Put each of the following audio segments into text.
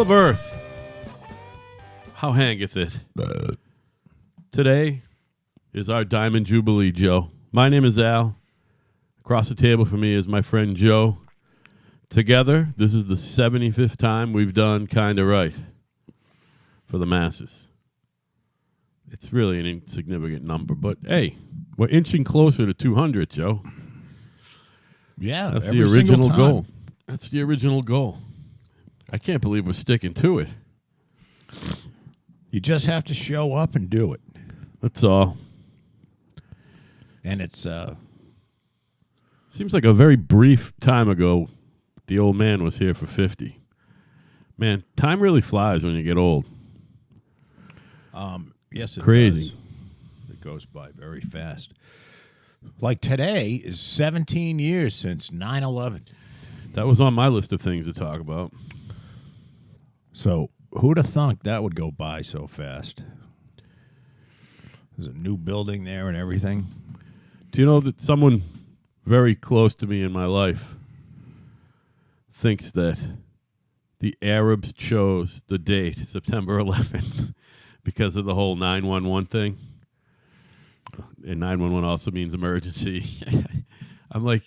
of earth, how hangeth it? Today is our Diamond Jubilee, Joe. My name is Al. Across the table from me is my friend Joe. Together, this is the 75th time we've done Kinda Right for the masses. It's really an insignificant number, but hey, we're inching closer to 200, Joe. Yeah, that's the original goal. That's the original goal. I can't believe we're sticking to it. You just have to show up and do it. That's all. And it's seems like a very brief time ago the old man was here for 50. Man, time really flies when you get old. Yes, it crazy. does. It goes by very fast. Like today is 17 years since 9/11. That was on my list of things to talk about. So who'd have thunk that would go by so fast? There's a new building there and everything. Do you know that someone very close to me in my life thinks that the Arabs chose the date, September 11th, because of the whole 911 thing? And 911 also means emergency. I'm like,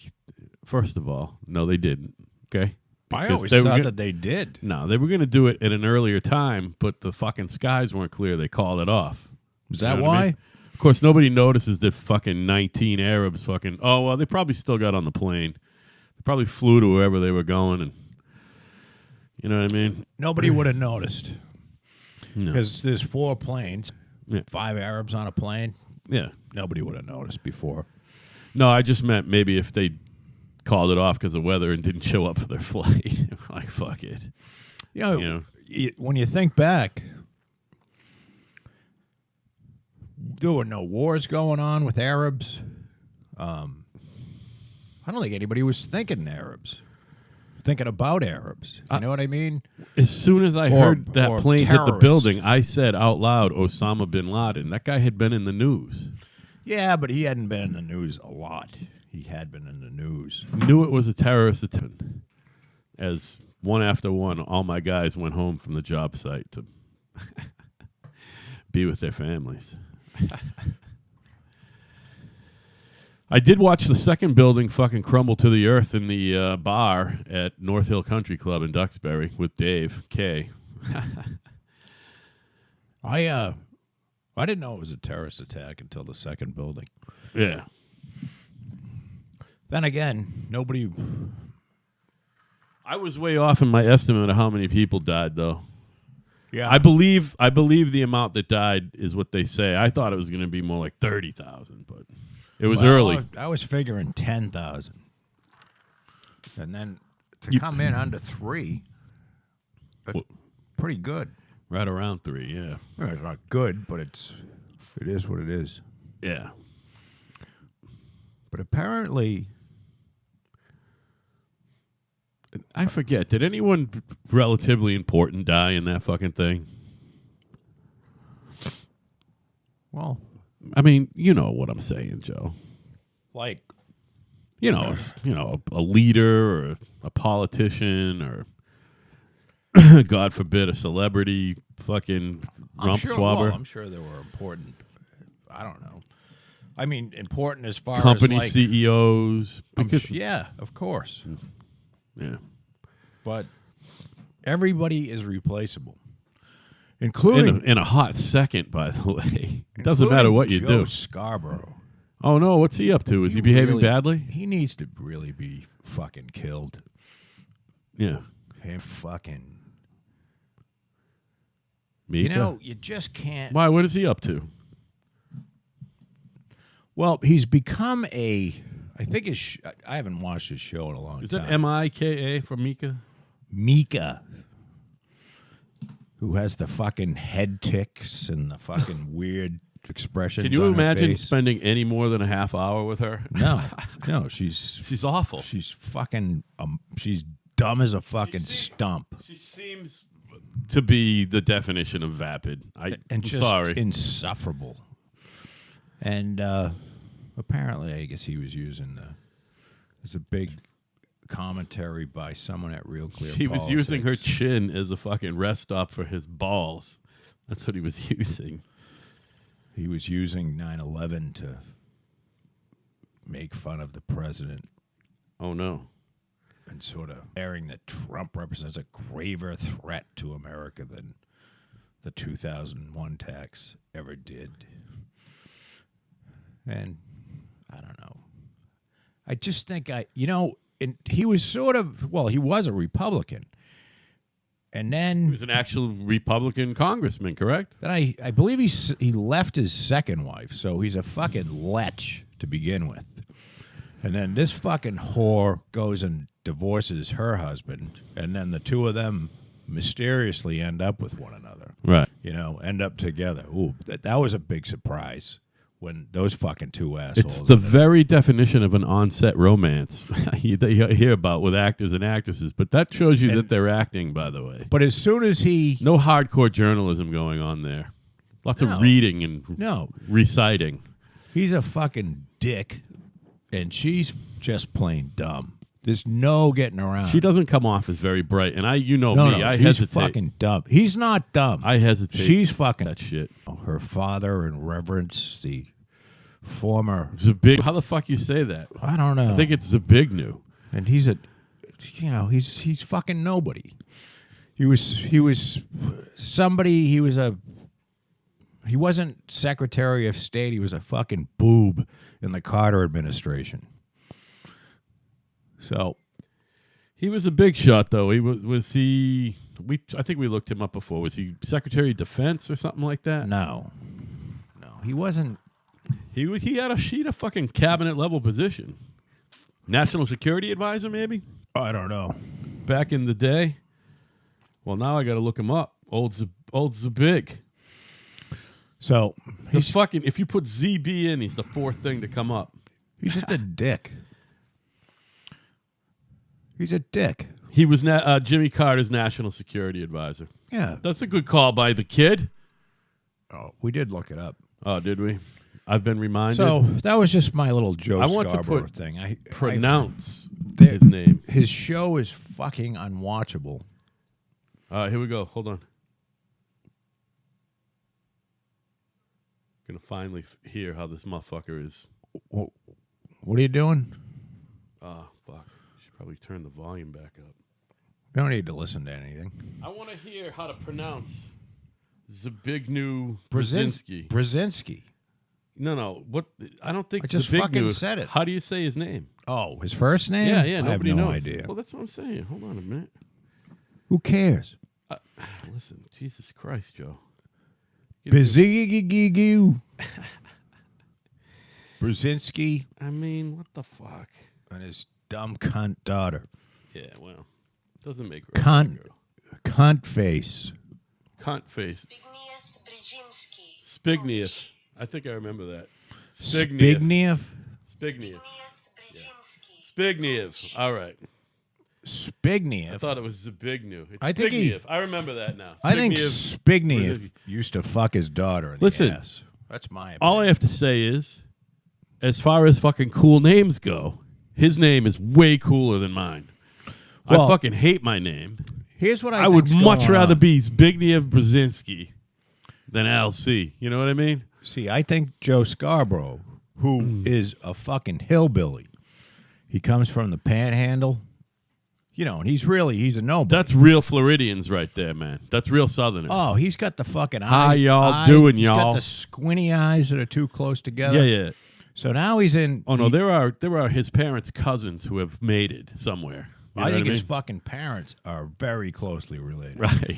first of all, no, they didn't. Okay? I Because always they were thought that they did. No, they were going to do it at an earlier time, but the fucking skies weren't clear. They called it off. Is You that know what I why? mean? Of course, nobody notices that fucking 19 Arabs fucking... Oh, well, they probably still got on the plane. They probably flew to wherever they were going, and... You know what I mean? Nobody would have noticed. No. Because there's 4 planes, Yeah. 5 Arabs on a plane. Yeah. Nobody would have noticed before. No, I just meant maybe if they called it off because of weather and didn't show up for their flight. Like, fuck it. You know, You know? When you think back, there were no wars going on with Arabs. I don't think anybody was thinking thinking about Arabs. You know what I mean? As soon as I Or- heard that or plane hit the terrorists. building, I said out loud, Osama bin Laden. That guy had been in the news. Yeah, but he hadn't been in the news a lot. He had been in the news. Knew it was a terrorist attack. As one after one, all my guys went home from the job site to be with their families. I did watch the second building fucking crumble to the earth in the bar at North Hill Country Club in Duxbury with Dave K. I didn't know it was a terrorist attack until the second building. Yeah. Then again, nobody. I was way off in my estimate of how many people died, though. Yeah, I believe the amount that died is what they say. I thought it was going to be more like 30,000, but it was early. I was figuring 10,000, and then to come in under 3, that's pretty good. Right around 3, yeah. Well, it's not good, but it is what it is. Yeah. But apparently, I forget. Did anyone relatively important die in that fucking thing? well, I mean, you know what I'm saying, Joe. like You know, a leader or a politician or, God forbid, a celebrity fucking rump swabber. I'm sure there were important. I don't know. I mean, important as far Company as like, CEOs. Because, yeah, of course. yeah. But everybody is replaceable, including In a hot second, by the way. It doesn't matter what you Joe do. Scarborough. Oh, no. What's he up to? Is he behaving really- badly? He needs to really be fucking killed. Yeah. Him fucking. Mika? You know, you just can't. Why? What is he up to? Well, he's become a. I think I haven't watched his show in a long Is time. that Mika for Mika? Mika, who has the fucking head ticks and the fucking weird expressions. Can you on her imagine face. spending any more than a half hour with her? No, she's She's awful. she's fucking she's dumb as a fucking stump. She seems to be the definition of vapid. I'm Just sorry. insufferable. And apparently, I guess he was using there's a big commentary by someone at Real Clear He was using her Politics. chin as a fucking rest stop for his balls. That's what he was using. He was using 9/11 to make fun of the president Oh, no. and sort of airing that Trump represents a graver threat to America than the 2001 tax ever did. And I don't know. I just think and he was sort of, well, he was a Republican. And He then was an actual Republican congressman, correct? I believe he left his second wife, so he's a fucking lech to begin with. And then this fucking whore goes and divorces her husband, and then the two of them mysteriously end up with one another. Right. End up together. Ooh, that was a big surprise when those fucking two assholes. It's the very definition of an on-set romance you hear about with actors and actresses, but that shows you that they're acting, by the way. But as soon as he No hardcore journalism going on there. Lots of reading and reciting. he's a fucking dick, and she's just plain dumb. There's no getting around. She doesn't come off as very bright, and I she's hesitate. fucking dumb. He's not dumb. I hesitate. She's fucking that shit. her father in reverence, the former. Zabig. How the fuck you say that? I don't know. I think it's Zabignu. And he's he's fucking nobody. He was somebody. He wasn't Secretary of State. He was a fucking boob in the Carter administration. So He was a big shot, though. Was he? I think we looked him up before. Was he Secretary of Defense or something like that? no, he wasn't. He had a fucking cabinet level position. National Security Advisor, maybe I don't know. back in the day. Well, now I got to look him up. Old Zabig. So He's fucking. If you put ZB in, he's the fourth thing to come up. he's just a dick. He's a dick. He was Jimmy Carter's National Security Advisor. Yeah. That's a good call by the kid. Oh, we did look it up. Oh, did we? I've been reminded. So that was just my little Joe I want to Scarborough put thing. pronounce There- his name. His show is fucking unwatchable. All right, here we go. Hold on. Gonna finally hear how this motherfucker is. What are you doing? Oh, fuck. Should probably turn the volume back up. We don't need to listen to anything. I want to hear how to pronounce Zabignu Brzezinski. Brzezinski. No. What? I don't think I just Zabignu fucking is- said it. How do you say his name? Oh, his first name? Yeah, I have nobody no knows. idea. Well, that's what I'm saying. Hold on a minute. Who cares? Listen, Jesus Christ, Joe. Brzezinski. Brzezinski I mean, what the fuck? and his dumb cunt daughter. Yeah, well, doesn't make Cunt. Cunt face. Cunt face. Brzezinski. Spigniew. I think I remember that. Spigniew. Spigniew? Spigniew. Brzezinski. Spigniew. All right. I Spigniew. thought it was Zabignu. It's I think he- Spigniew. I remember that now. I think Spigniew. Spigniew used to fuck his daughter in Listen, the ass. That's my opinion. All I have to say is, as far as fucking cool names go, his name is way cooler than mine. Well, I fucking hate my name. Here's what I would think's much going rather on. be Zbigniew Brzezinski than LC. You know what I mean? See, I think Joe Scarborough, who is a fucking hillbilly, he comes from the Panhandle, and he's a nobody. That's real Floridians right there, man. That's real Southerners. Oh, he's got the fucking How eye. y'all doing, He's y'all? got the squinty eyes that are too close together. Yeah. So now he's in. Oh no, there are his parents' cousins who have mated somewhere. You I know think what his mean? fucking parents are very closely related. Right.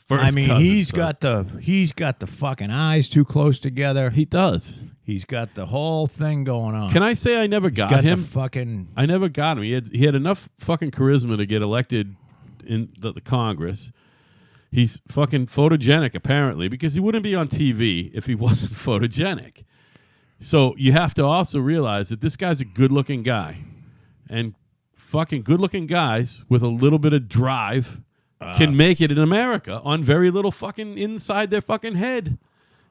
First I mean, cousins, he's so- got the fucking eyes too close together. He does. He's got the whole thing going on. Can I say I never He's got got him? the fucking. I never got him. He had enough fucking charisma to get elected in the Congress. He's fucking photogenic, apparently, because he wouldn't be on TV if he wasn't photogenic. So you have to also realize that this guy's a good-looking guy. And fucking good-looking guys with a little bit of drive can make it in America on very little fucking inside their fucking head.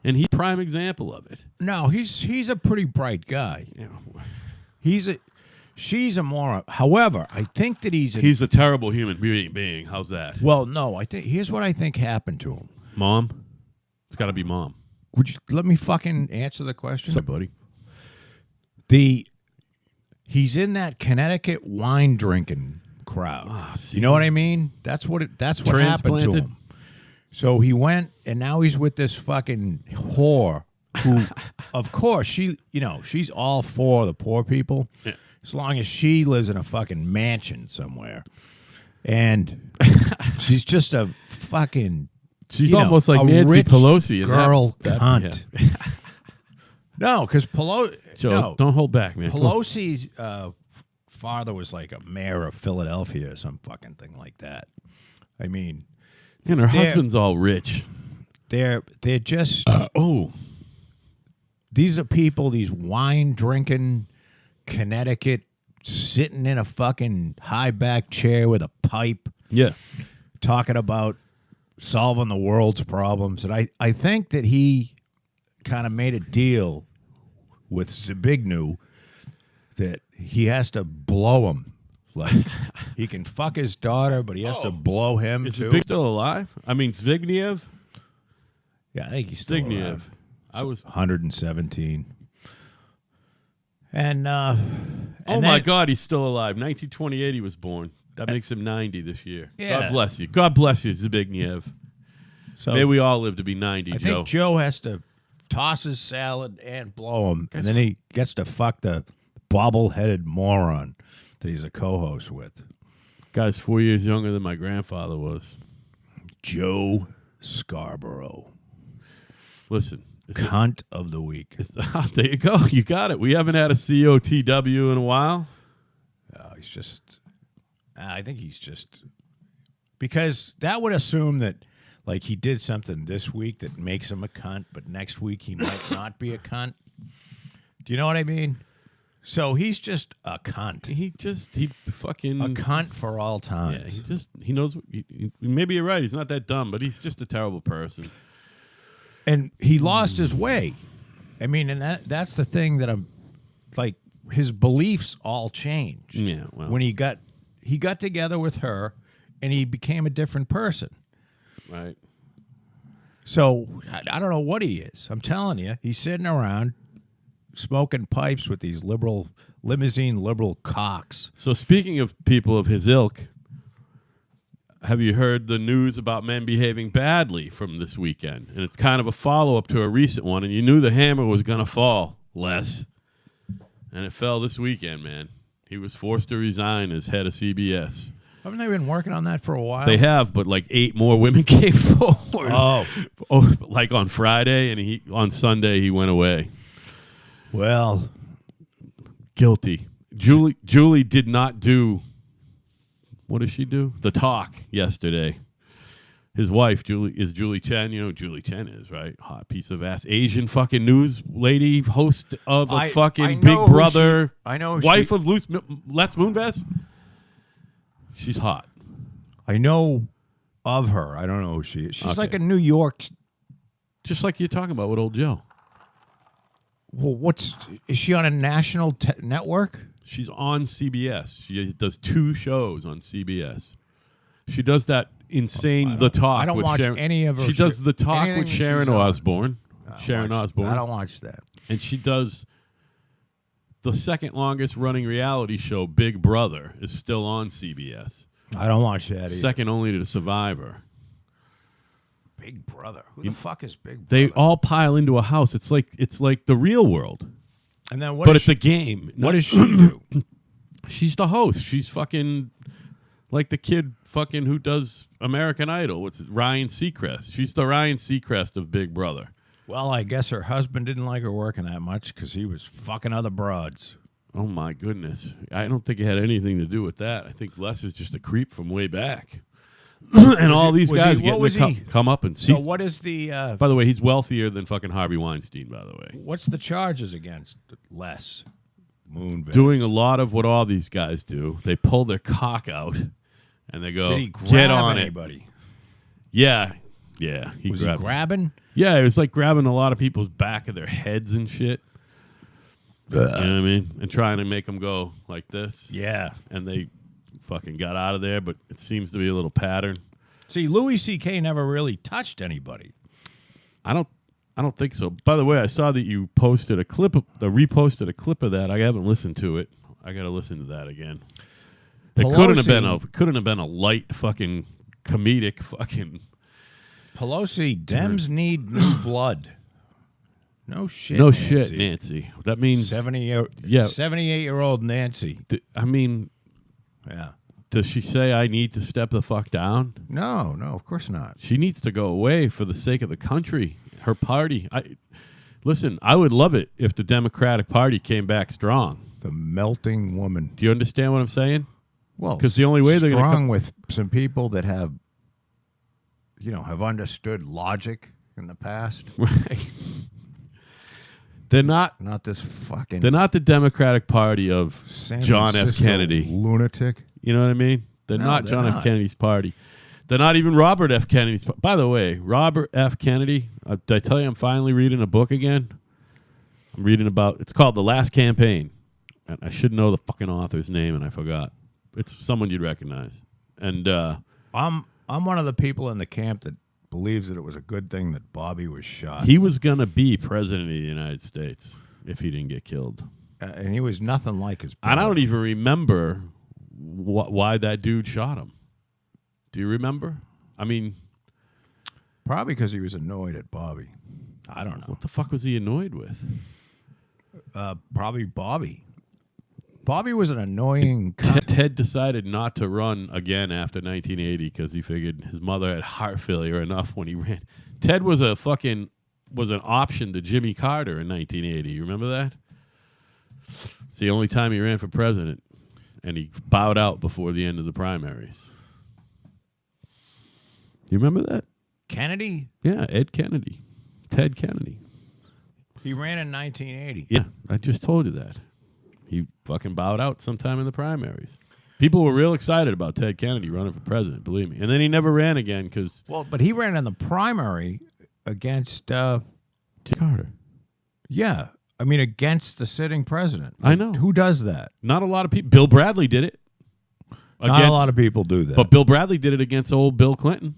And he's a prime example of it. No, he's a pretty bright guy. You know, She's a moron. However, I think that He's a terrible human being. How's that? Well, no, I think here's what I think happened to him. Mom? It's got to be mom. Would you let me fucking answer the question? What's up, buddy? He's in that Connecticut wine drinking crowd. See. You know what I mean? That's what happened to Transplanted? him. So he went, and now he's with this fucking whore who, of course, she's all for the poor people, as long as she lives in a fucking mansion somewhere, and she's just a fucking. She's almost like Nancy rich Pelosi. Girl cunt. Yeah. No, because Pelosi. Joe, no, don't hold back, man. Pelosi's father was like a mayor of Philadelphia or some fucking thing like that. I mean, And her husband's all rich. they're just these are people, these wine drinking Connecticut, sitting in a fucking high back chair with a pipe, Yeah. talking about solving the world's problems. And I think that he kind of made a deal with Zbigniew that he has to blow him. Like, he can fuck his daughter, but he has to blow him, Is too. Zbigniew still alive? I mean, Zbigniew? Yeah, I think he's still Zbigniew. alive. I was. 117. And Oh my God, he's still alive. 1928 he was born. That makes him 90 this year. Yeah. God bless you. God bless you, Zbigniew. So May we all live to be 90, I Joe. think Joe has to toss his salad and blow him, and then he gets to fuck the bobble-headed moron that he's a co-host with. Guy's 4 years younger than my grandfather was. Joe Scarborough. Listen. Cunt of the week. There you go. You got it. We haven't had a COTW in a while. He's just... I think he's just... Because that would assume that like he did something this week that makes him a cunt, but next week he might not be a cunt. Do you know what I mean? So he's just a cunt. He fucking... A cunt for all time. Yeah, he knows... maybe you're right. He's not that dumb, but he's just a terrible person. And he lost his way. I mean, and that's the thing that I'm... Like, his beliefs all changed. Yeah, well... When he got together with her, and he became a different person. Right. So, I don't know what he is. I'm telling you, he's sitting around smoking pipes with these limousine liberal cocks. So speaking of people of his ilk, have you heard the news about men behaving badly from this weekend? And it's kind of a follow-up to a recent one, and you knew the hammer was going to fall, Les. And it fell this weekend, man. He was forced to resign as head of CBS. Haven't they been working on that for a while? They have, but like 8 more women came forward. Oh, like on Friday, and on Sunday he went away. Well, guilty. Julie did not do. What does she do? The talk yesterday. His wife, Julie Chen. You know who Julie Chen is, right? Hot piece of ass. Asian fucking news lady, host of a fucking Big Brother. I know. Wife of Les Moonves. She's hot. I know of her. I don't know who she is. She's Okay. like a New York. Just like you're talking about with old Joe. Well, is she on a national network? She's on CBS. She does 2 shows on CBS. She does that insane The Talk. I don't with watch Sharon, any of her. She does The Talk with Sharon Osbourne. Sharon Osbourne. I don't watch that. And she does the second longest running reality show, Big Brother, is still on CBS. I don't watch that either. Second only to Survivor. Big Brother. Who the fuck is Big Brother? They all pile into a house. It's like the real world. And then But it's a game. What does she do? She's the host. She's fucking like the kid fucking who does American Idol. What's it? Ryan Seacrest. She's the Ryan Seacrest of Big Brother. Well, I guess her husband didn't like her working that much because he was fucking other broads. Oh, my goodness. I don't think it had anything to do with that. I think Les is just a creep from way back. And all these guys getting to come up and see. So what is the... By the way, he's wealthier than fucking Harvey Weinstein, by the way. What's the charges against Les Moonves? Doing a lot of what all these guys do. They pull their cock out and they go, Did he grab get on anybody? Yeah. Yeah. Was he grabbing? Yeah, it was like grabbing a lot of people's back of their heads and shit. You know what I mean? And trying to make them go like this. Yeah. And they fucking got out of there, but it seems to be a little pattern. See, Louis C.K. never really touched anybody. I don't think so. By the way, I saw that you posted a clip, reposted a clip of that. I haven't listened to it. I got to listen to that again. It couldn't have been a light fucking comedic fucking. Pelosi, Dems need new blood. No shit. No Nancy. shit, Nancy. That means 78-year-old Nancy. I mean, Yeah. does she say I need to step the fuck down? No, of course not. She needs to go away for the sake of the country, her party. Listen, I would love it if the Democratic Party came back strong. The melting woman. Do you understand what I'm saying? Well, because the only way they're going to strong with some people that have, have understood logic in the past. Right. They're not this fucking. They're not the Democratic Party of San John Francisco F. Kennedy. Lunatic. You know what I mean? They're not John F. Kennedy's party. They're not even Robert F. Kennedy's. By the way, Robert F. Kennedy. Did I tell you I'm finally reading a book again? I'm reading about. It's called The Last Campaign, and I should know the fucking author's name, and I forgot. It's someone you'd recognize. And I'm one of the people in the camp that believes that it was a good thing that Bobby was shot. He was gonna be president of the United States if he didn't get killed, and he was nothing like his brother. I don't even remember why that dude shot him. Do you remember? I mean, probably because he was annoyed at Bobby. I don't know. What the fuck was he annoyed with? Probably Bobby. Bobby was an annoying cunt. Ted decided not to run again after 1980 because he figured his mother had heart failure enough when he ran. Ted was an option to Jimmy Carter in 1980. You remember that? It's the only time he ran for president, and he bowed out before the end of the primaries. You remember that? Kennedy? Yeah, Ed Kennedy. Ted Kennedy. He ran in 1980. Yeah, I just told you that. He fucking bowed out sometime in the primaries. People were real excited about Ted Kennedy running for president, believe me. And then he never ran again because... Well, but he ran in the primary against... Carter. Yeah. I mean, against the sitting president. I know. Who does that? Not a lot of people. Bill Bradley did it. Not a lot of people do that. But Bill Bradley did it against old Bill Clinton.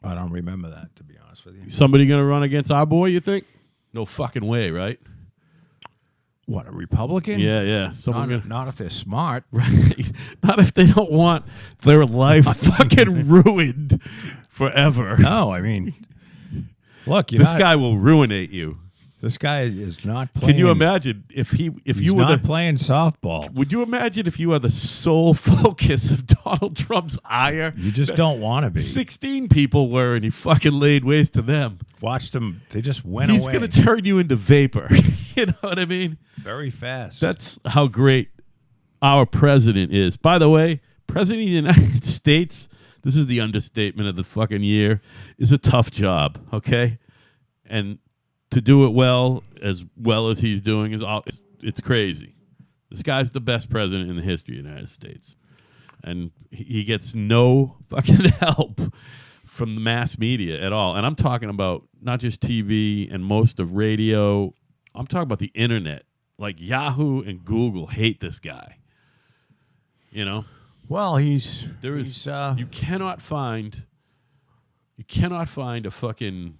I don't remember that, to be honest with you. Somebody going to run against our boy, you think? No fucking way, right? What, a Republican? Yeah. Not if they're smart. Right. Not if they don't want their life fucking ruined forever. No, I mean, look, this guy will ruinate you. This guy is not playing. Can you imagine if you were not playing softball? Would you imagine if you are the sole focus of Donald Trump's ire? You just don't want to be. 16 people were, and he fucking laid waste to them. Watched them; they just went away. He's going to turn you into vapor. You know what I mean? Very fast. That's how great our president is. By the way, President of the United States, this is the understatement of the fucking year, is a tough job, okay? And to do it well as he's doing it's crazy. This guy's the best president in the history of the United States. And he gets no fucking help from the mass media at all. And I'm talking about not just TV and most of radio. I'm talking about the internet. Like Yahoo and Google hate this guy. You know? Well, you cannot find a fucking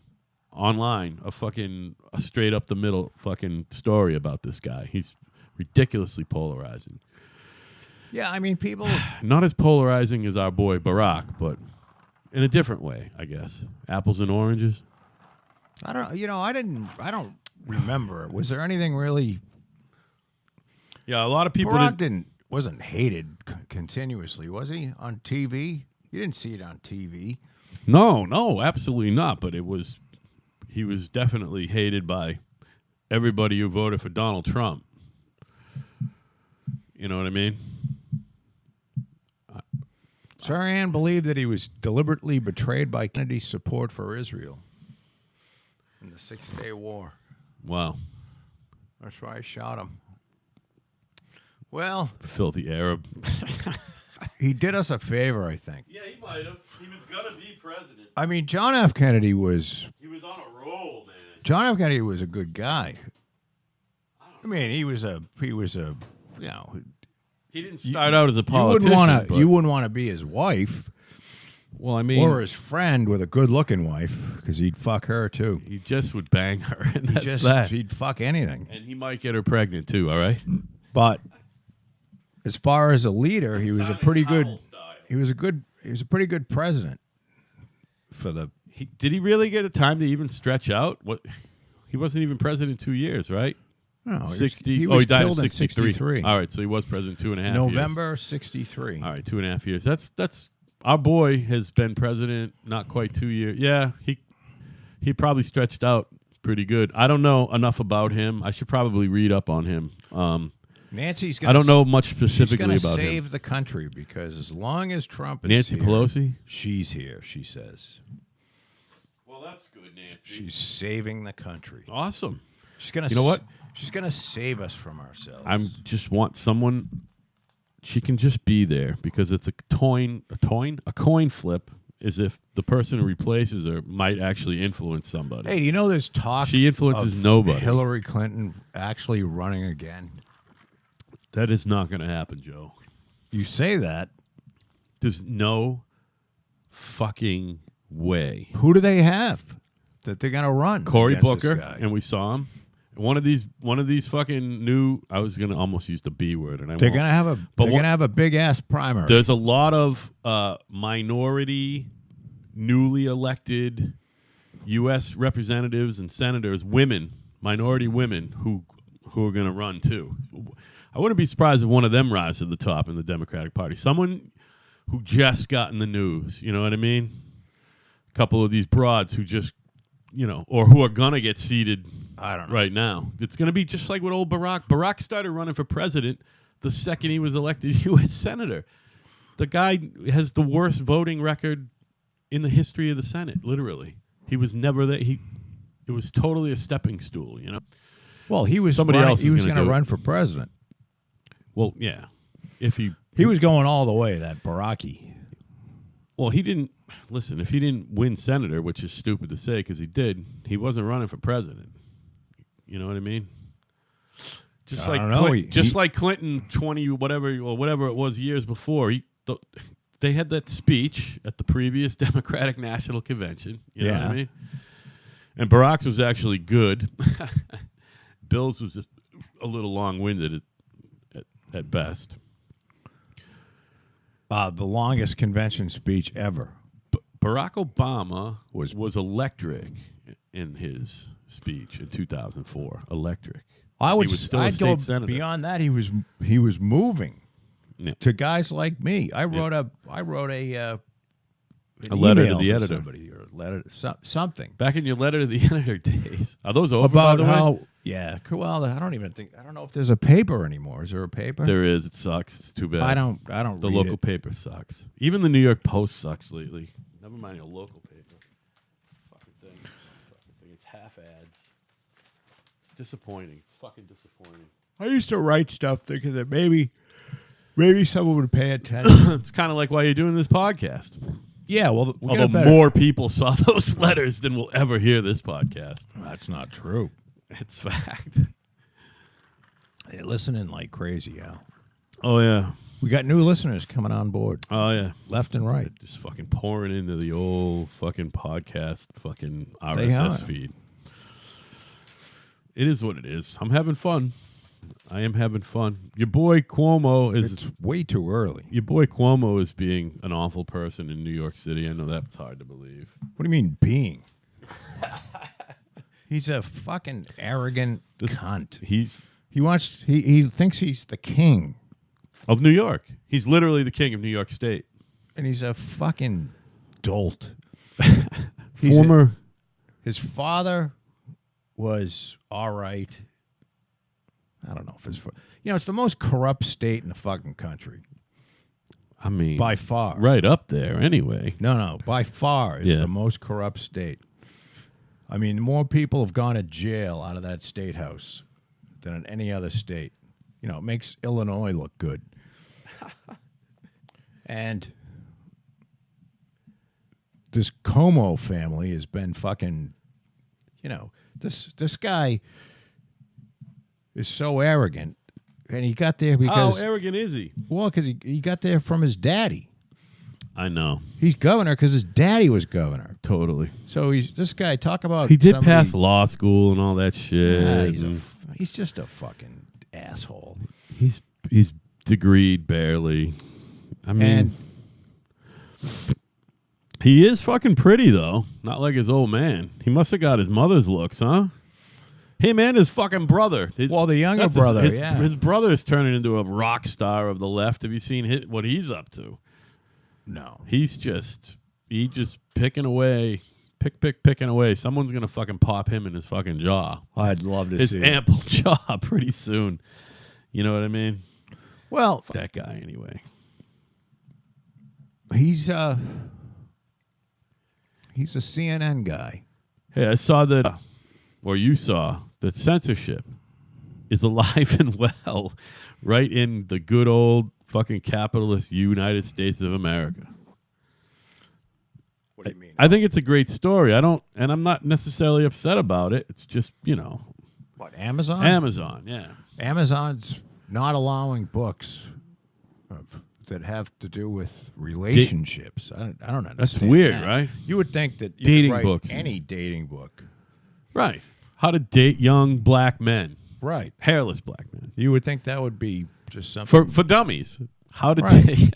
online a straight up the middle fucking story about this guy. He's ridiculously polarizing. Yeah, I mean, people not as polarizing as our boy Barack, but in a different way, I guess. Apples and oranges. I don't remember. Was there anything really? Yeah, a lot of people wasn't hated continuously, was he? On TV? You didn't see it on TV. No, absolutely not. But he was definitely hated by everybody who voted for Donald Trump. You know what I mean? Sirhan believed that he was deliberately betrayed by Kennedy's support for Israel in the Six-Day War. Wow. That's why I shot him. Well, filthy Arab. He did us a favor, I think. Yeah, he might have. He was going to be president. I mean, John F. Kennedy was... He was on a roll, man. John F. Kennedy was a good guy. I mean, he was a, you know, He didn't start out as a you politician. wouldn't want to be his wife Well, I mean, or his friend with a good-looking wife because he'd fuck her too. he just would bang her, and that's that. He'd fuck anything. And he might get her pregnant too. All right. But as far as a leader, he was a pretty good. He was a pretty good president for the. Did he really get a time to even stretch out? What? He wasn't even president 2 years, right? No, 60. He was he died killed in in 63. All right, so he was president 2.5 years. November 63. All right, 2.5 years. That's our boy has been president not quite 2 years. Yeah, he probably stretched out pretty good. I don't know enough about him. I should probably read up on him. Nancy's gonna I don't know much specifically about him. save the country because as long as Trump is Nancy here, Pelosi? she's here, she says. Well, that's good, Nancy. She's saving the country. Awesome. She's gonna. You know what? She's gonna save us from ourselves. I just want someone. She can just be there because it's a coin flip. Is if the person who replaces her might actually influence somebody. Hey, do you know there's talk? She influences of nobody. Hillary Clinton actually running again. That is not going to happen, Joe. You say that. There's no fucking way. Who do they have that they're gonna run? Cory against this Booker, guy? and we saw him. One of these fucking new. I was gonna almost use the B word, and I They're won't. gonna have a big ass primary. There's a lot of minority, newly elected U.S. representatives and senators, minority women, who are going to run too. I wouldn't be surprised if one of them rises to the top in the Democratic Party. Someone who just got in the news. You know what I mean? A couple of these broads who just, or who are going to get seated. I don't know. Right now, it's going to be just like with old Barack. Barack started running for president the second he was elected U.S. senator. The guy has the worst voting record in the history of the Senate. Literally, he was never there. It was totally a stepping stool. Well, he was Somebody else He is was gonna going to do it. run for president. Well, yeah. If he was going all the way. That Baraki. Well, he didn't listen. If he didn't win senator, which is stupid to say because he did, he wasn't running for president. You know what I mean? Just I like don't know. like Clinton 20 whatever it was years before. They had that speech at the previous Democratic National Convention. You know what I mean? And Barack's was actually good. Bill's was a little long-winded at best. The longest convention speech ever. Barack Obama was electric in his speech in 2004. Electric. I'd go senator. beyond that. He was moving to guys like me. I wrote a letter to email the to editor. somebody, or a letter something Back in your letter to the editor days. Are those over, about by the way? how well I don't know if there's a paper anymore. Is there a paper? There is. It sucks. It's too bad. I don't The read local it. paper sucks. Even the New York Post sucks lately. Never mind a local paper. Fucking thing. It's half ads. It's disappointing. It's fucking disappointing. I used to write stuff thinking that maybe someone would pay attention. It's kind of like why you're doing this podcast. Yeah, well, Although more people saw those letters than will ever hear this podcast. That's not true. It's fact. They're listening like crazy, Al. Oh, yeah. We got new listeners coming on board, Oh, yeah. left and right. Just fucking pouring into the old fucking podcast fucking They are. RSS feed. It is what it is. I'm having fun. I am having fun. Your boy Cuomo is... It's way too early. Your boy Cuomo is being an awful person in New York City. I know that's hard to believe. What do you mean being? He's a fucking arrogant cunt. He thinks he's the king, Of New York. He's literally the king of New York State. and he's a fucking dolt. His father was all right. I don't know if it's the most corrupt state in the fucking country I mean... by far. Right up there, anyway. No, by far it's the most corrupt state. I mean, more people have gone to jail out of that state house than in any other state. It makes Illinois look good. And this Como family has been fucking, this guy is so arrogant, and he got there How because arrogant is he? because he got there from his daddy. I know. He's governor because his daddy was governor. Totally. So this guy talk about He did somebody- pass law school and all that shit. Nah, he's just a fucking asshole. He's degreed barely. I mean, And he is fucking pretty though. Not like his old man. He must have got his mother's looks, huh? Him and his fucking brother. Well, the younger that's brother, his, yeah. His brother is turning into a rock star of the left. Have you seen what he's up to? no, He just picking away, picking away. Someone's gonna fucking pop him in his fucking jaw, I'd love to his see. ample jaw, pretty soon. You know what I mean? Well, Fuck that guy anyway. he's a CNN guy. Hey, I saw that, or you saw that censorship is alive and well, right in the good old fucking capitalist United States of America. What do you mean? I think it's a great story. I'm not necessarily upset about it. It's just, What, Amazon? Amazon, yeah. Amazon's not allowing books that have to do with relationships. I don't understand. That's weird, that. right? You would think that you Dating could write books. any dating book. Right. How to date young black men, Right. hairless black men. You would think that would be just something. For dummies. How to Right. date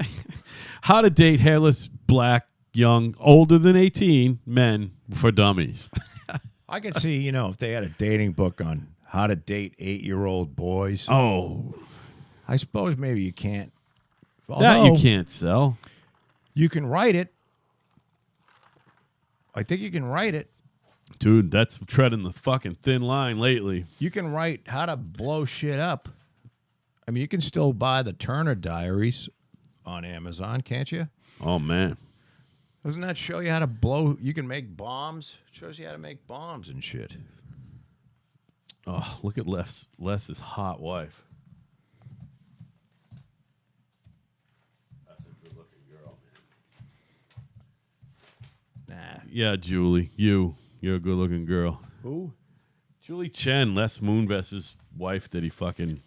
how to date hairless black young older than 18 men for dummies. I could see, if they had a dating book on how to date 8-year-old boys. Oh, I suppose maybe you can't. that Although, you can't sell. You can write it. I think you can write it. Dude, that's treading the fucking thin line lately. You can write how to blow shit up. I mean, you can still buy the Turner Diaries on Amazon, can't you? Oh man. Doesn't that show you how to blow? You can make bombs. It shows you how to make bombs and shit. Oh, look at Les's hot wife. That's a good looking girl, man. Nah. Yeah, Julie, you're a good looking girl. Who? Julie Chen, Les Moonves' wife that he fucking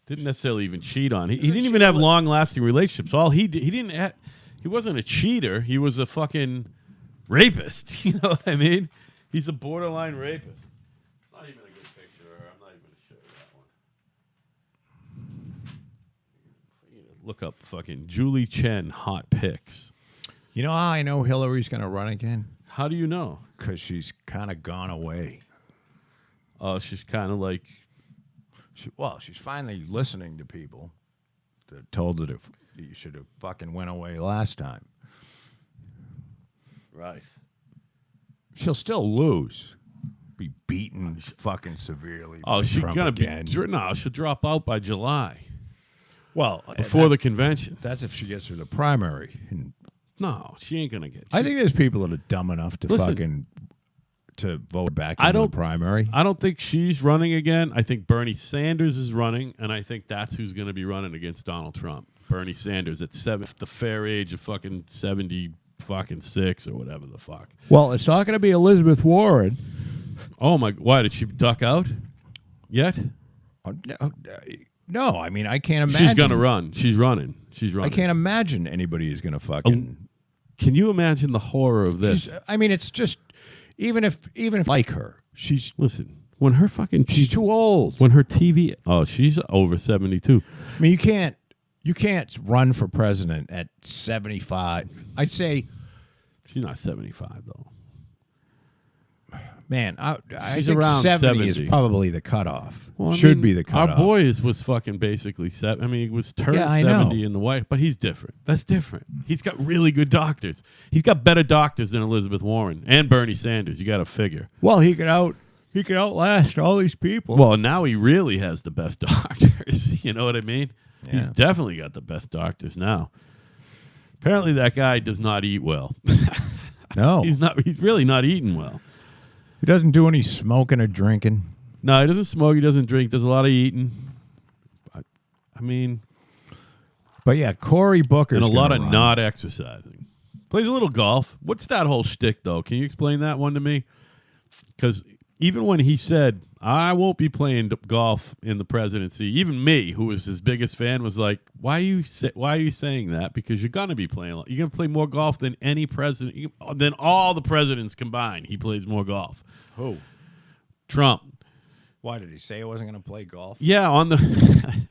didn't necessarily even cheat on. He didn't even have long lasting relationships. All he did, he wasn't a cheater. He was a fucking rapist. You know what I mean? He's a borderline rapist. It's not even a good picture. I'm not even going to show you that one. Look up fucking Julie Chen hot pics. You know how I know Hillary's going to run again? How do you know? Because she's kind of gone away. Oh, she's kind of like, She's finally listening to people that told her you should have fucking went away last time. right. She'll still lose. Be beaten fucking severely. Oh, by she's Trump gonna again. be. No, she'll drop out by July Well, before the convention. that's if she gets through the primary. And No, she ain't gonna get. I think there's people that are dumb enough to Listen, fucking to vote back I into the don't- primary. I don't think she's running again. I think Bernie Sanders is running, and I think that's who's going to be running against Donald Trump. Bernie Sanders at the fair age of fucking 76 or whatever the fuck. Well, it's not going to be Elizabeth Warren. Oh my! Why did she duck out? Yet No, I mean I can't imagine. she's going to run. She's running. She's I running. can't imagine anybody is going to fucking. Can you imagine the horror of this? I mean, it's just even if like her, she's Listen, when her fucking she's too old. when her TV. Oh, she's over 72. I mean, you can't run for president at 75. I'd say, She's not 75 though. man, I She's think around 70 is 70. probably the cutoff. Well, I Should mean, be the cutoff. Our boy was fucking basically I mean, he was turned Yeah, I know. 70 in the white, but he's different. That's different. He's got really good doctors. He's got better doctors than Elizabeth Warren and Bernie Sanders. You got to figure. Well, he could outlast all these people. Well, now he really has the best doctors. You know what I mean? He's Yeah. definitely got the best doctors now. Apparently, that guy does not eat well. no, He's really not eating well. he doesn't do any smoking or drinking. No, he doesn't smoke. He doesn't drink. Does a lot of eating. I mean, But yeah, Cory Booker's and a lot of gonna run. not exercising. Plays a little golf. What's that whole shtick, though? Can you explain that one to me? Because even when he said, I won't be playing golf in the presidency, even me, who was his biggest fan, was like, why are you saying that? Because you're going to be playing. You're going to play more golf than any president, than all the presidents combined. He plays more golf. Who? Trump. Why did he say he wasn't going to play golf? Yeah, on the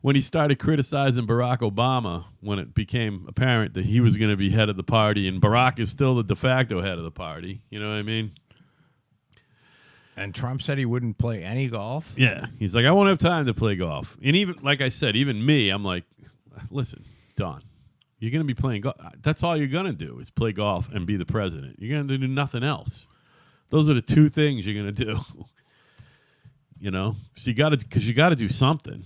when he started criticizing Barack Obama, when it became apparent that he was going to be head of the party, and Barack is still the de facto head of the party. You know what I mean? And Trump said he wouldn't play any golf? Yeah. He's like, I won't have time to play golf. And even, like I said, even me, I'm like, listen, Don, you're going to be playing golf. That's all you're going to do is play golf and be the president. You're going to do nothing else. Those are the two things you're going to do. You know? So you got to do something.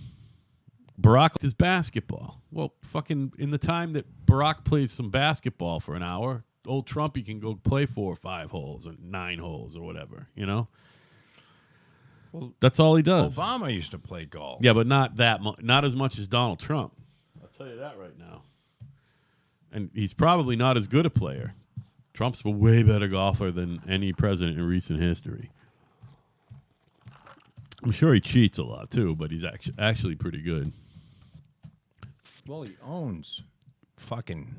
Barack is basketball. Well, fucking in the time that Barack plays some basketball for an hour, old Trumpy can go play 4 or 5 holes or 9 holes or whatever, you know? Well, that's all he does. Obama used to play golf. Yeah, but not not as much as Donald Trump. I'll tell you that right now. And he's probably not as good a player. Trump's a way better golfer than any president in recent history. I'm sure he cheats a lot too, but he's actually pretty good. Well, he owns fucking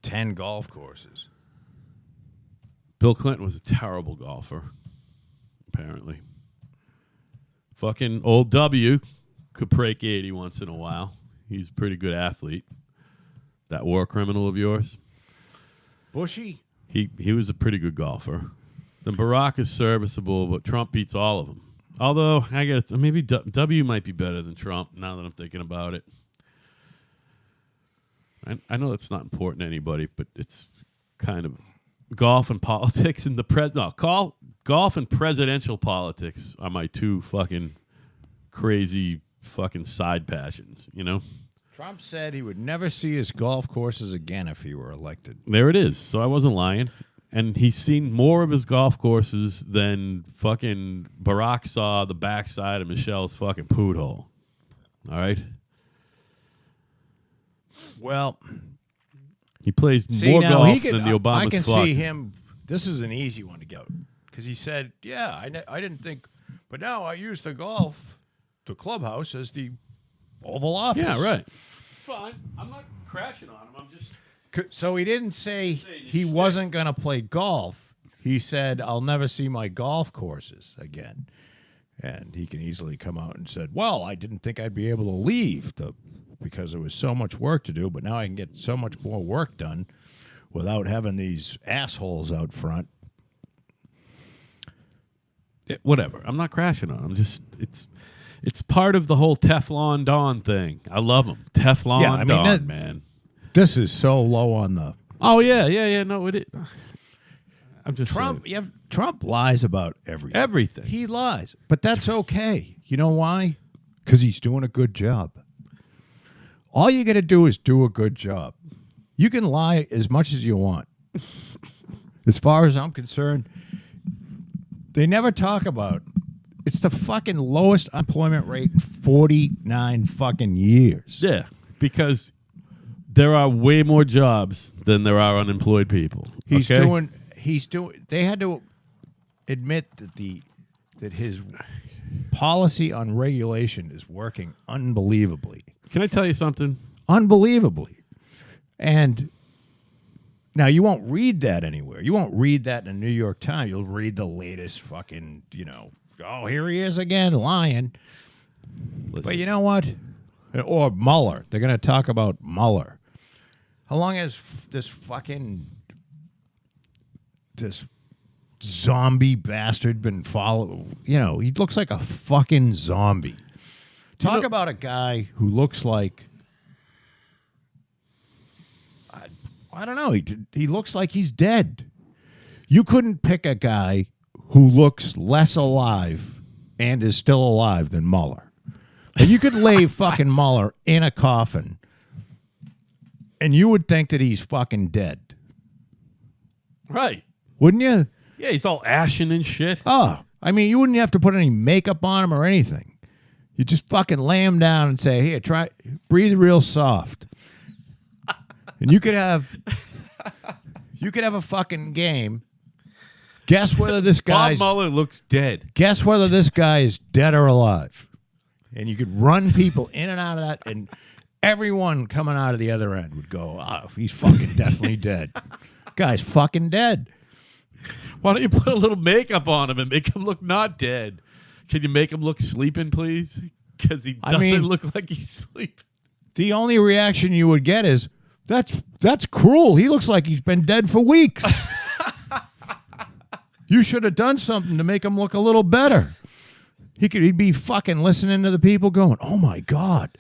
10 golf courses. Bill Clinton was a terrible golfer, apparently. Fucking old W could break 80 once in a while. He's a pretty good athlete. That war criminal of yours. Bushy? He was a pretty good golfer. Then Barack is serviceable, but Trump beats all of them. Although, I guess maybe W might be better than Trump now that I'm thinking about it. I know that's not important to anybody, but it's kind of golf and politics and golf and presidential politics are my two fucking crazy fucking side passions, you know? Trump said he would never see his golf courses again if he were elected. There it is. So I wasn't lying. And he's seen more of his golf courses than fucking Barack saw the backside of Michelle's fucking poot hole. All right? Well, he plays more golf than the Obamas I can fucked. see him. This is an easy one to go. Because he said, yeah, I didn't think, but now I use the clubhouse as the Oval Office. Yeah, right. It's fine. I'm not crashing on him. I'm just... So he didn't say he wasn't going to play golf. He said, I'll never see my golf courses again. And he can easily come out and said, well, I didn't think I'd be able to leave because there was so much work to do, but now I can get so much more work done without having these assholes out front. Whatever. I'm not crashing on him. It's part of the whole Teflon Don thing. I love him. Teflon Don, man. This is so low on the... Oh, yeah. No, it is. I'm just Trump. saying. Trump lies about everything. Everything. He lies, but that's okay. You know why? Because he's doing a good job. All you got to do is do a good job. You can lie as much as you want. As far as I'm concerned, they never talk about... It's the fucking lowest unemployment rate in 49 fucking years. Yeah, because... there are way more jobs than there are unemployed people. They had to admit that his policy on regulation is working unbelievably. Can I tell you something? Unbelievably. And now you won't read that anywhere. You won't read that in the New York Times. You'll read the latest fucking, oh, here he is again lying. Listen. But you know what? Or Mueller. They're going to talk about Mueller. How long has this zombie bastard been followed? He looks like a fucking zombie. Talk about a guy who looks like... I don't know. He looks like he's dead. You couldn't pick a guy who looks less alive and is still alive than Mueller. And you could lay fucking Mueller in a coffin, and you would think that he's fucking dead. Right. Wouldn't you? Yeah, he's all ashen and shit. Oh, I mean, you wouldn't have to put any makeup on him or anything. You just fucking lay him down and say, here, try, breathe real soft. And you could have a fucking game Guess whether this Bob guy's Mueller looks dead. Guess whether this guy is dead or alive. And you could run people in and out of that, and everyone coming out of the other end would go, "Oh, he's fucking definitely dead. Guy's fucking dead." Why don't you put a little makeup on him and make him look not dead? Can you make him look sleeping, please? Because he doesn't look like he's sleeping. The only reaction you would get is, that's cruel. He looks like he's been dead for weeks. You should have done something to make him look a little better. He'd be fucking listening to the people going, "Oh my God,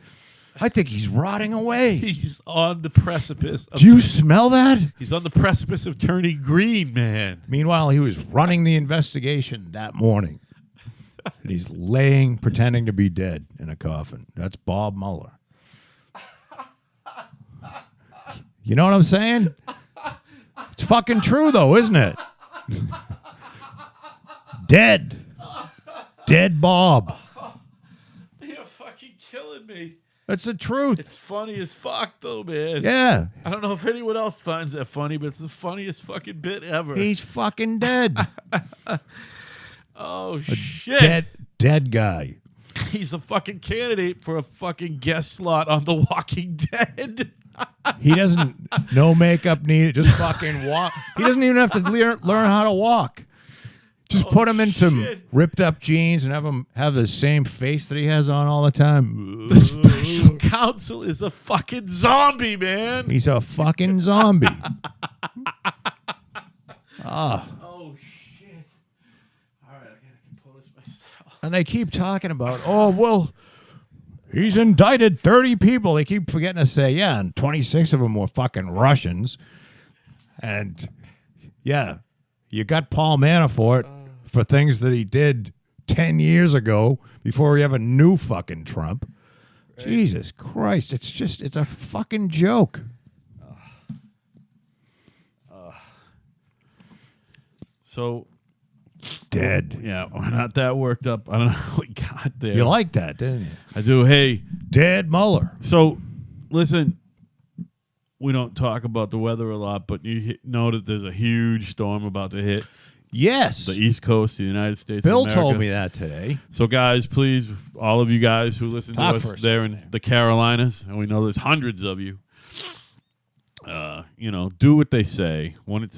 I think he's rotting away." He's on the precipice. Do you smell that? He's on the precipice of turning green, man. Meanwhile, he was running the investigation that morning. And he's pretending to be dead in a coffin. That's Bob Mueller. You know what I'm saying? It's fucking true, though, isn't it? Dead. Dead Bob. You're fucking killing me. That's the truth. It's funny as fuck, though, man. Yeah. I don't know if anyone else finds that funny, but it's the funniest fucking bit ever. He's fucking dead. Oh, shit. Dead guy. He's a fucking candidate for a fucking guest slot on The Walking Dead. He doesn't, no makeup needed, just fucking walk. He doesn't even have to learn how to walk. Just put him in some ripped up jeans and have him have the same face that he has on all the time. The special counsel is a fucking zombie, man. He's a fucking zombie. Oh, shit. All right, I gotta compose myself. And they keep talking about, oh, well, he's indicted 30 people. They keep forgetting to say, yeah, and 26 of them were fucking Russians. And, yeah, you got Paul Manafort for things that he did 10 years ago before we ever knew fucking Trump. Right. Jesus Christ, it's a fucking joke. So... Dead. Yeah, we're not that worked up. I don't know how we got there. You like that, didn't you? I do. Hey. Dead Mueller. So, listen, we don't talk about the weather a lot, but you know that there's a huge storm about to hit. Yes. The East Coast of the United States Bill of America. told me that today. So, guys, please, all of you guys who listen to us there in the Carolinas, and we know there's hundreds of you, do what they say. When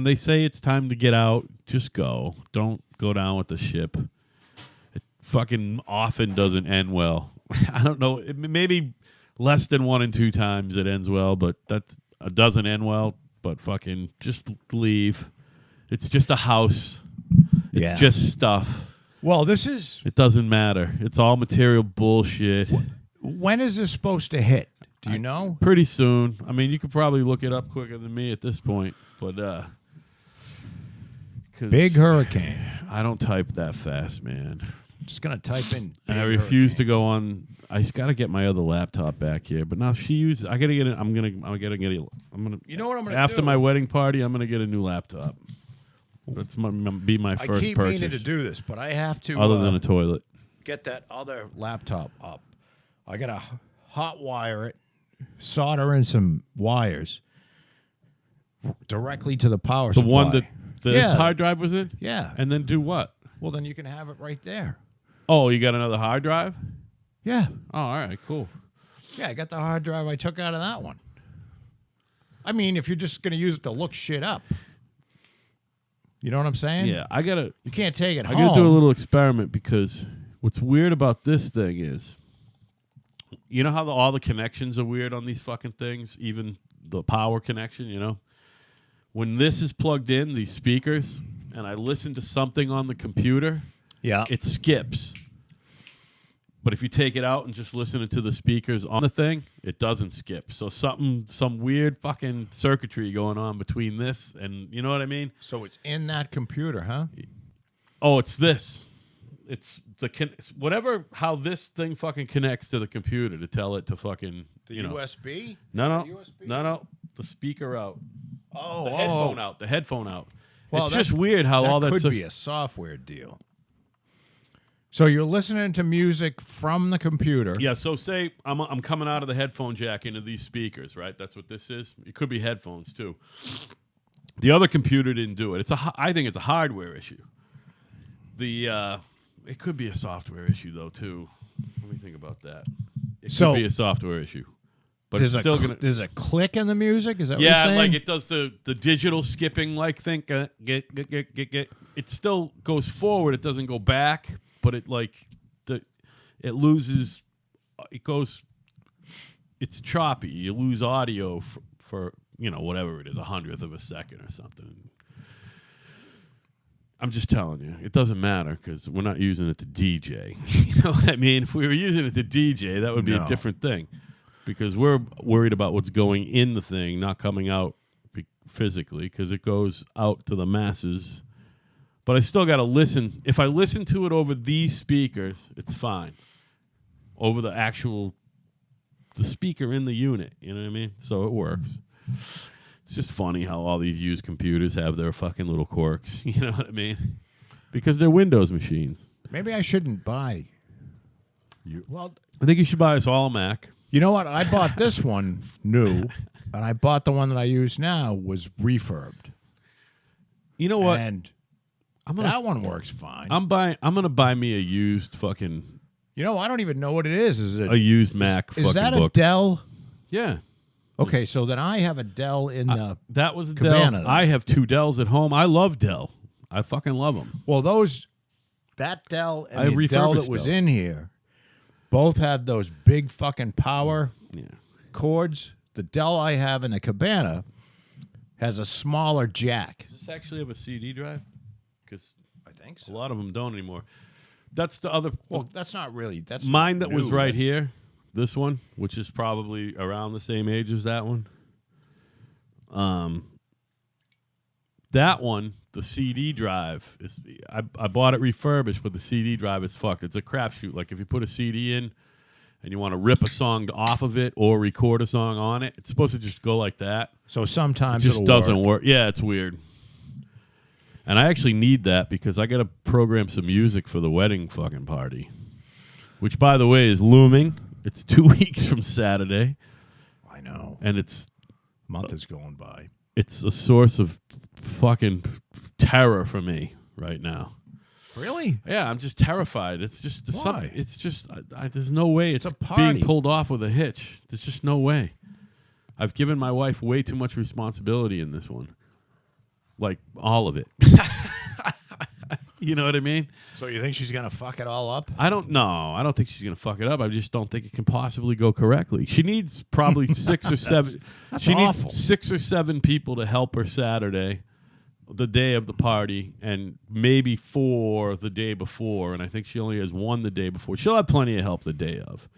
they say it's time to get out, just go. Don't go down with the ship. It fucking often doesn't end well. I don't know. Maybe less than 1 and 2 times it ends well, but that doesn't end well. But fucking just leave. It's just a house. It's just stuff. Well, it doesn't matter. It's all material bullshit. When is this supposed to hit? Do you know? Pretty soon. I mean, you could probably look it up quicker than me at this point, but big hurricane. I don't type that fast, man. Just gonna type in. And I refuse to go on. I just gotta get my other laptop back here. But now she uses. I gotta get it. I'm gonna. You know what I'm gonna after do? My wedding party, I'm gonna get a new laptop. That's be my first purchase. I keep meaning to do this, but I have to. Other than a toilet. Get that other laptop up. I gotta hot wire it, solder in some wires directly to the power supply. The one that this hard drive was in? Yeah. And then do what? Well, then you can have it right there. Oh, you got another hard drive? Yeah. Oh, all right, cool. Yeah, I got the hard drive I took out of that one. I mean, if you're just going to use it to look shit up. You know what I'm saying? Yeah, you can't take it home. I got to do a little experiment because what's weird about this thing is, you know how all the connections are weird on these fucking things? Even the power connection, you know? When this is plugged in, these speakers, and I listen to something on the computer, it skips. But if you take it out and just listen to the speakers on the thing, it doesn't skip. So some weird fucking circuitry going on between this and, you know what I mean? So it's in that computer, huh? Oh, it's this. It's how this thing fucking connects to the computer to tell it to fucking, USB? No. The speaker out. Oh, The headphone out. Well, it's just weird how all that could be a software deal. So you're listening to music from the computer. Yeah, so say I'm coming out of the headphone jack into these speakers, right? That's what this is. It could be headphones, too. The other computer didn't do it. I think it's a hardware issue. It could be a software issue though too. Let me think about that. It could be a software issue, but it's still gonna. There's a click in the music. Is that what you're Yeah, saying? like it does the digital skipping. Like think get. It still goes forward. It doesn't go back, but it it loses. It goes. It's choppy. You lose audio for whatever it is, 100th of a second or something. I'm just telling you, it doesn't matter because we're not using it to DJ. You know what I mean? If we were using it to DJ, that would be a different thing because we're worried about what's going in the thing, not coming out physically because it goes out to the masses. But I still got to listen. If I listen to it over these speakers, it's fine. Over the speaker in the unit, you know what I mean? So it works. It's just funny how all these used computers have their fucking little quirks. You know what I mean? Because they're Windows machines. Maybe I shouldn't buy. Well, I think you should buy us all a Mac. you know what? I bought this one new, and I bought the one that I use now was refurbed. You know what? And that one works fine. I'm gonna buy me a used fucking. I don't even know what it is. Is it a used Mac? Is that book. a Dell? Yeah. Okay, so then I have a Dell in the that was a Cabana. Dell. I have 2 Dells at home. I love Dell. I fucking love them. Well, that Dell and the refurbished Dell that was Dells. in here, both had those big fucking power cords. The Dell I have in the Cabana has a smaller jack. Does this actually have a CD drive? Because I think a lot of them don't anymore. That's the other. Well, that's not really. That's mine not that was new. right That's- here. This one, which is probably around the same age as that one. That one, the CD drive is. I bought it refurbished, but the CD drive is fucked. It's a crapshoot. Like if you put a CD in, and you want to rip a song off of it or record a song on it, it's supposed to just go like that. So sometimes It just it'll doesn't work. Yeah, it's weird. And I actually need that because I got to program some music for the wedding fucking party, which, by the way, is looming. It's 2 weeks from Saturday. I know. And it's Month is going by. It's a source of fucking terror for me right now. Really? Yeah, I'm just terrified. It's just Why? it's just there's no way it's a party. being pulled off with a hitch. There's just no way. I've given my wife way too much responsibility in this one. Like all of it. You know what I mean? So you think she's gonna fuck it all up? I don't know. I don't think she's going to fuck it up. I just don't think it can possibly go correctly. She needs probably 6 or 7. That's she awful. needs 6 or 7 people to help her Saturday, the day of the party, and maybe 4 the day before. And I think she only has 1 the day before. She'll have plenty of help the day of.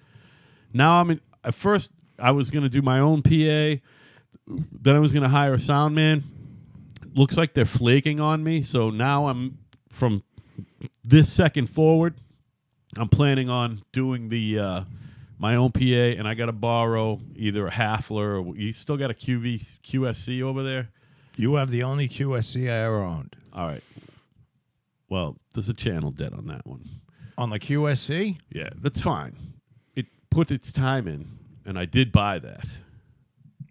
Now at first I was going to do my own PA. Then I was going to hire a sound man. Looks like they're flaking on me. So now from this second forward, I'm planning on doing the my own PA, and I got to borrow either a Hafler or you still got a QSC over there. You have the only QSC I ever owned. All right. Well, there's a channel dead on that one. On the QSC? Yeah, that's fine. It put its time in, and I did buy that.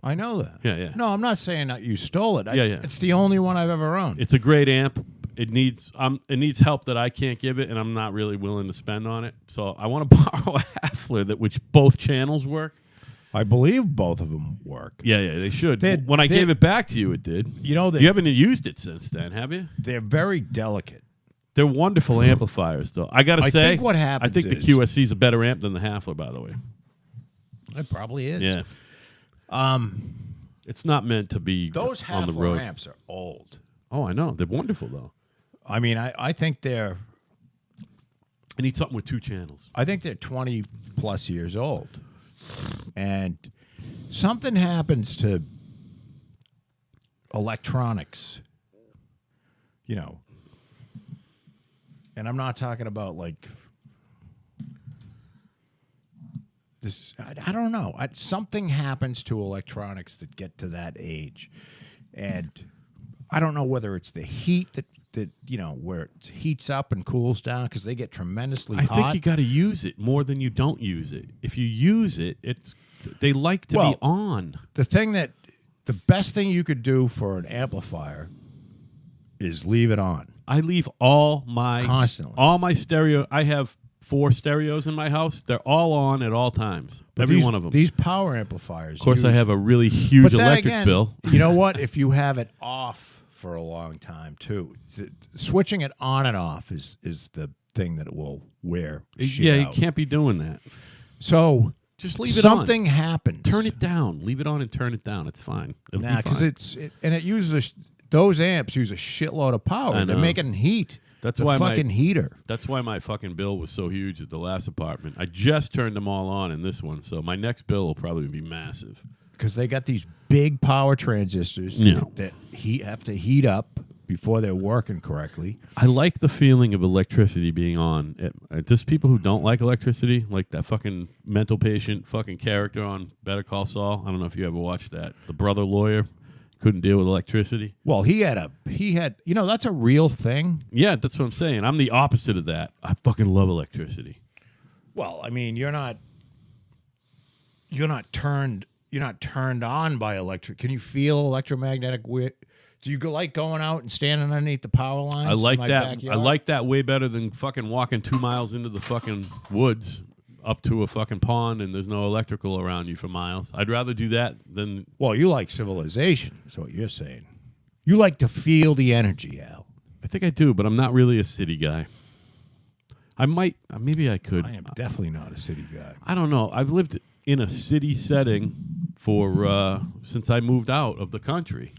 I know that. Yeah. No, I'm not saying that you stole it. Yeah. It's the only one I've ever owned. It's a great amp. It needs help that I can't give it, and I'm not really willing to spend on it. So I want to borrow a Hafler which both channels work. I believe both of them work. Yeah, they should. When I gave it back to you, it did. You haven't used it since then, have you? They're very delicate. They're wonderful amplifiers, though. I got to say, think what happens I think the QSC is a better amp than the Hafler, by the way. It probably is. Yeah. It's not meant to be Those on the Hafler road. amps are old. Oh, I know. They're wonderful, though. I mean, I think they're... I need something with 2 channels. I think they're 20 plus years old. And something happens to electronics, and I'm not talking about like this. I don't know. Something happens to electronics that get to that age. And I don't know whether it's the heat that where it heats up and cools down because they get tremendously hot. I think you got to use it more than you don't use it. If you use it, they like to be on. The thing that the best thing you could do for an amplifier is leave it on. I leave constantly all my stereo. I have 4 stereos in my house. They're all on at all times. Every one of them. These power amplifiers. Of course, I have a really huge electric bill. You know what? If you have it off for a long time too, switching it on and off is the thing that will wear shit out. You can't be doing that. So just leave it something happens. Turn it down. Leave it on and turn it down. It's fine. Nah, because it uses those amps use a shitload of power. They're making heat. That's why fucking heater. That's why my fucking bill was so huge at the last apartment. I just turned them all on in this one, so my next bill will probably be massive. Because they got these big power transistors that have to heat up before they're working correctly. I like the feeling of electricity being on. There's people who don't like electricity, like that fucking mental patient fucking character on Better Call Saul. I don't know if you ever watched that. The brother lawyer couldn't deal with electricity. Well, he had that's a real thing. Yeah, that's what I'm saying. I'm the opposite of that. I fucking love electricity. Well, I mean, you're not turned on by electric. Can you feel electromagnetic? Do you like going out and standing underneath the power lines? I like that. Backyard? I like that way better than fucking walking 2 miles into the fucking woods up to a fucking pond and there's no electrical around you for miles. I'd rather do that than... Well, you like civilization, is what you're saying. You like to feel the energy, Al. I think I do, but I'm not really a city guy. I might... maybe I could. I am definitely not a city guy. I don't know. I've lived in a city setting for since I moved out of the country.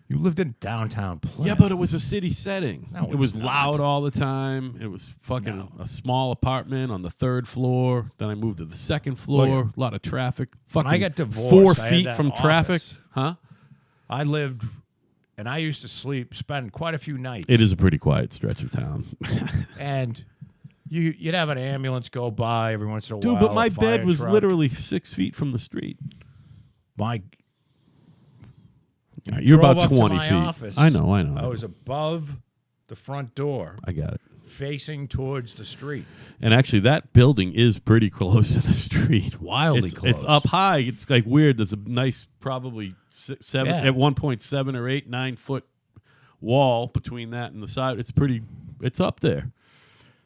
You lived in downtown Plymouth. Yeah, but it was a city setting. No, it was not. Loud all the time. It was fucking a small apartment on the 3rd floor. Then I moved to the 2nd floor. A lot of traffic. Fucking when I got divorced, 4 I feet had from that traffic. office. Huh? I lived, and I used to spend quite a few nights. It is a pretty quiet stretch of town. And you'd have an ambulance go by every once in a while. Dude, but my a fire bed was truck. literally 6 feet from the street. Drove You're about up to 20 my feet. office. I know. I was above the front door, I got it. facing towards the street. And actually, that building is pretty close to the street. Wildly close. It's up high. It's like weird. There's a nice, probably 7 Yeah. at 1.7 or 8, 9 foot wall between that and the side. It's up there.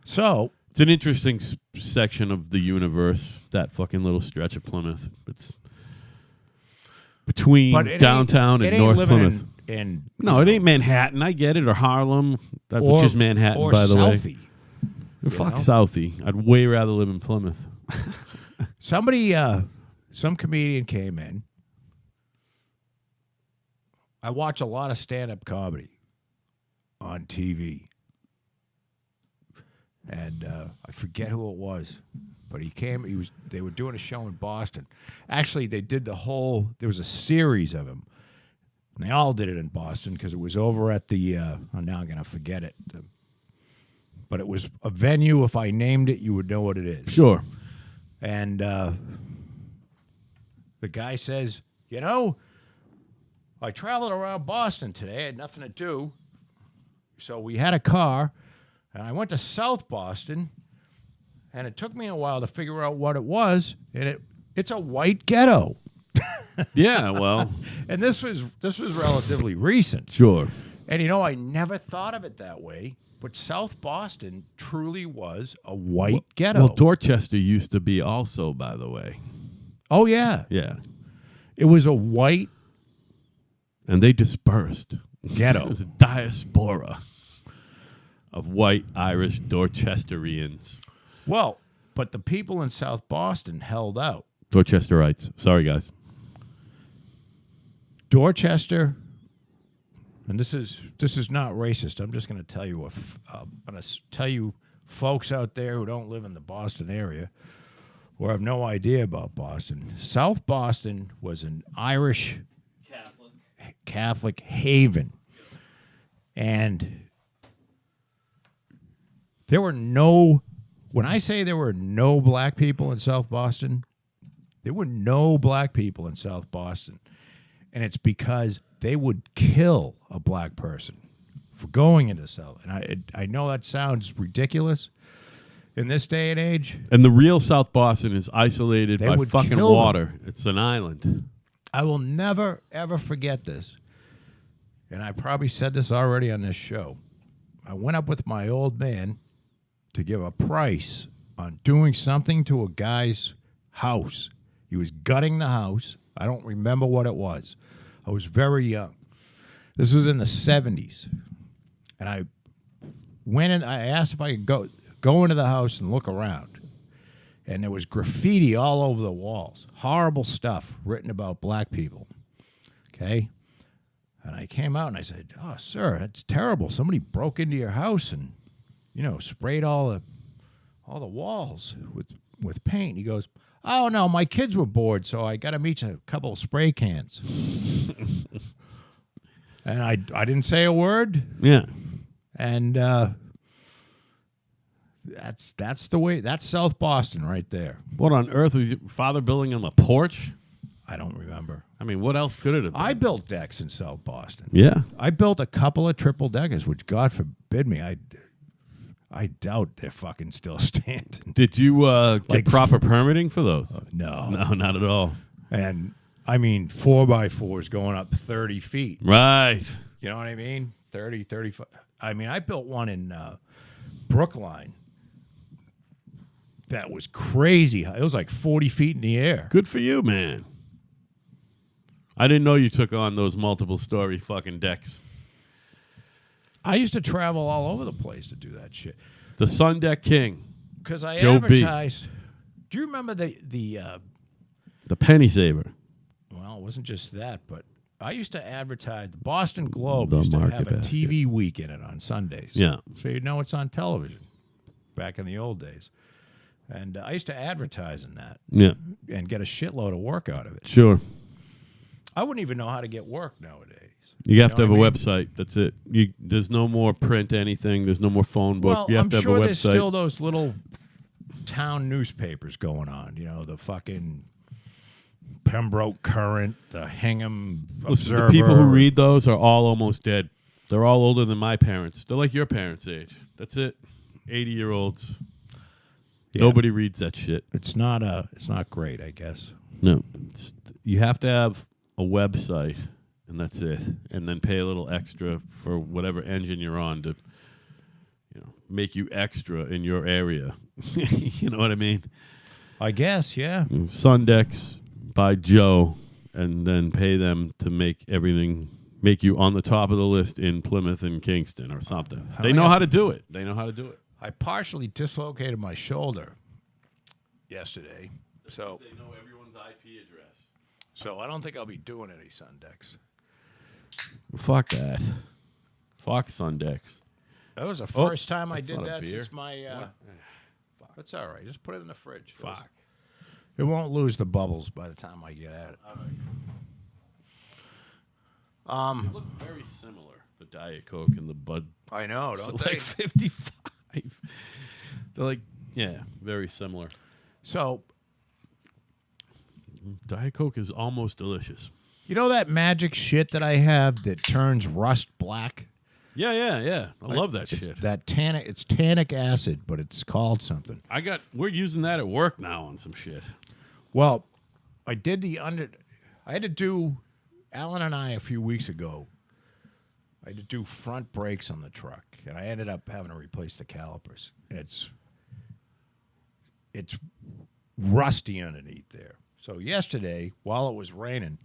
So It's an interesting section of the universe. That fucking little stretch of Plymouth. It's between downtown and North Plymouth. No, it ain't Manhattan. I get it. Or Harlem, which is Manhattan, by the way. Fuck Southie. I'd way rather live in Plymouth. Somebody, some comedian came in. I watch a lot of stand-up comedy on TV. And I forget who it was. But he came, they were doing a show in Boston. Actually, they did there was a series of them. And they all did it in Boston because it was over at the, now I'm going to forget it. But it was a venue. If I named it, you would know what it is. Sure. And the guy says, I traveled around Boston today. I had nothing to do. So we had a car, and I went to South Boston, and it took me a while to figure out what it was, and it's a white ghetto. Yeah, well. And this was relatively recent. Sure. And I never thought of it that way, but South Boston truly was a white ghetto. Well, Dorchester used to be also, by the way. Oh, yeah. Yeah. It was a white And they dispersed. ghetto. It was a diaspora of white Irish Dorchesterians. Well, but the people in South Boston held out. Dorchesterites. Sorry, guys. Dorchester, and this is not racist. I'm just going to tell you I'm going to tell you folks out there who don't live in the Boston area or have no idea about Boston. South Boston was an Irish Catholic haven, and there were no. When I say there were no black people in South Boston, there were no black people in South Boston. And it's because they would kill a black person for going into South. And I know that sounds ridiculous in this day and age. And the real South Boston is isolated They by would fucking kill water. It's an island. I will never, ever forget this. And I probably said this already on this show. I went up with my old man to give a price on doing something to a guy's house. He was gutting the house. I don't remember what it was. I was very young. This was in the 70s. And I went in, I asked if I could go into the house and look around. And there was graffiti all over the walls. Horrible stuff written about black people. Okay? And I came out and I said, "Oh, sir, that's terrible. Somebody broke into your house and, sprayed all the walls with paint." He goes, "Oh, no, my kids were bored, so I got them each a couple of spray cans." And I didn't say a word. Yeah. And that's the way. That's South Boston right there. What on earth was your father building on the porch? I don't remember. I mean, what else could it have been? I built decks in South Boston. Yeah. I built a couple of triple deckers, which God forbid me. I doubt they're fucking still standing. Did you get proper permitting for those? No. No, not at all. And I mean, 4x4s going up 30 feet. Right. You know what I mean? 30, 35. I mean, I built one in Brookline that was crazy high. It was like 40 feet in the air. Good for you, man. I didn't know you took on those multiple story fucking decks. I used to travel all over the place to do that shit. The Sun Deck King. Because I Joe B. advertised. Do you remember the Penny Saver. well, it wasn't just that, but I used to advertise. The Boston Globe The used to Market have a Basket. TV week in it on Sundays. Yeah. So you know it's on television back in the old days. And I used to advertise in that Yeah. and get a shitload of work out of it. Sure. I wouldn't even know how to get work nowadays. You have to have know a what I mean? website. That's it. There's no more print anything. There's no more phone book. Well, You have I'm to have sure a there's website. still those little town newspapers going on. The fucking Pembroke Current, the Hingham Listen, Observer. the people who read those are all almost dead. They're all older than my parents. They're like your parents' age. That's it. 80-year-olds. Yeah. Nobody reads that shit. It's not great, I guess. No. You have to have a website, and that's it. And then pay a little extra for whatever engine you're on to make you extra in your area. You know what I mean? I guess, yeah. Sun Decks by Joe, and then pay them to make you on the top of the list in Plymouth and Kingston or something. They know how to do it. I partially dislocated my shoulder yesterday, so They know everyone's IP address. I don't think I'll be doing any Sun Decks. Fuck that. Fuck Sun Decks. That was the first time I that's did not a that beer. since my. That's all right. Just put it in the fridge. Fuck. It won't lose the bubbles by the time I get at it. They look very similar, the Diet Coke and the Bud. I know, So don't they? like 55. They're like, yeah, very similar. So Diet Coke is almost delicious. you know that magic shit that I have that turns rust black? Yeah. I love that shit. It's tannic acid, but it's called something. We're using that at work now on some shit. Well, I did I had to do, Alan and I a few weeks ago, I had to do front brakes on the truck, and I ended up having to replace the calipers. And it's rusty underneath there. So yesterday, while it was raining,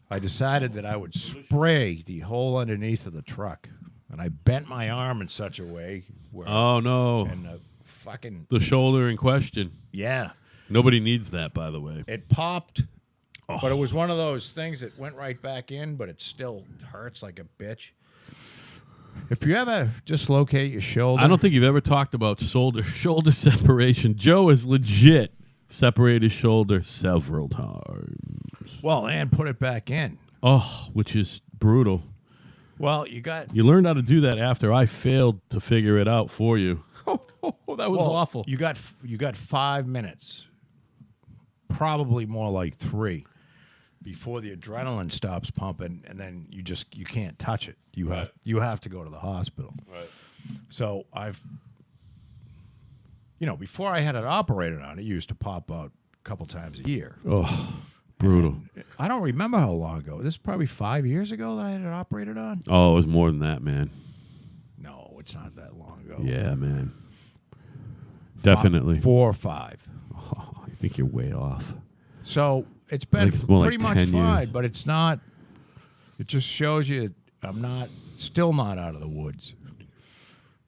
I decided that I would spray the whole underneath of the truck. And I bent my arm in such a way where Oh, no. and fucking The shoulder in question. yeah. Nobody needs that, by the way. It popped, but it was one of those things that went right back in, but it still hurts like a bitch. If you ever dislocate your shoulder, I don't think you've ever talked about shoulder separation. Joe has legit separated his shoulder several times. well, and put it back in. Oh, which is brutal. Well, You learned how to do that after I failed to figure it out for you. Oh, that was awful. You got 5 minutes, probably more like 3, before the adrenaline stops pumping, and then you can't touch it. You have to go to the hospital. Right. So before I had it operated on, it used to pop out a couple times a year. Oh, Brutal. I don't remember how long ago. This is probably 5 years ago that I had it operated on. Oh, it was more than that, man. No, it's not that long ago. Yeah, man. Definitely. 4 or 5. Oh, I think you're way off. So it's been Like it's more like pretty much 10 fine, years. but it's not. It just shows you still not out of the woods.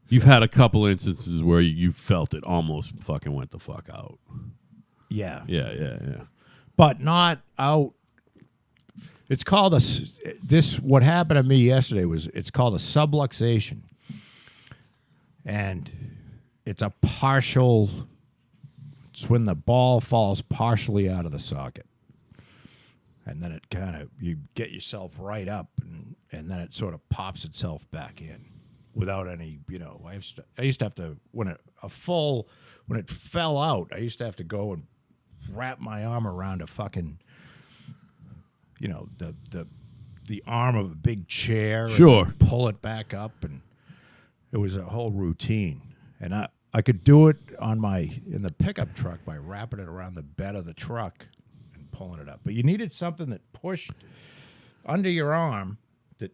You've had a couple instances where you felt it almost fucking went the fuck out. Yeah. Yeah. But not out. It's called what happened to me yesterday it's called a subluxation. And it's a partial, it's when the ball falls partially out of the socket. And then it kind of, you get yourself right up and then it sort of pops itself back in without any, I used to have to, when it fell out, I used to have to go and wrap my arm around a fucking, the arm of a big chair. Sure. And pull it back up, and it was a whole routine. And I could do it in the pickup truck by wrapping it around the bed of the truck and pulling it up. But you needed something that pushed under your arm, that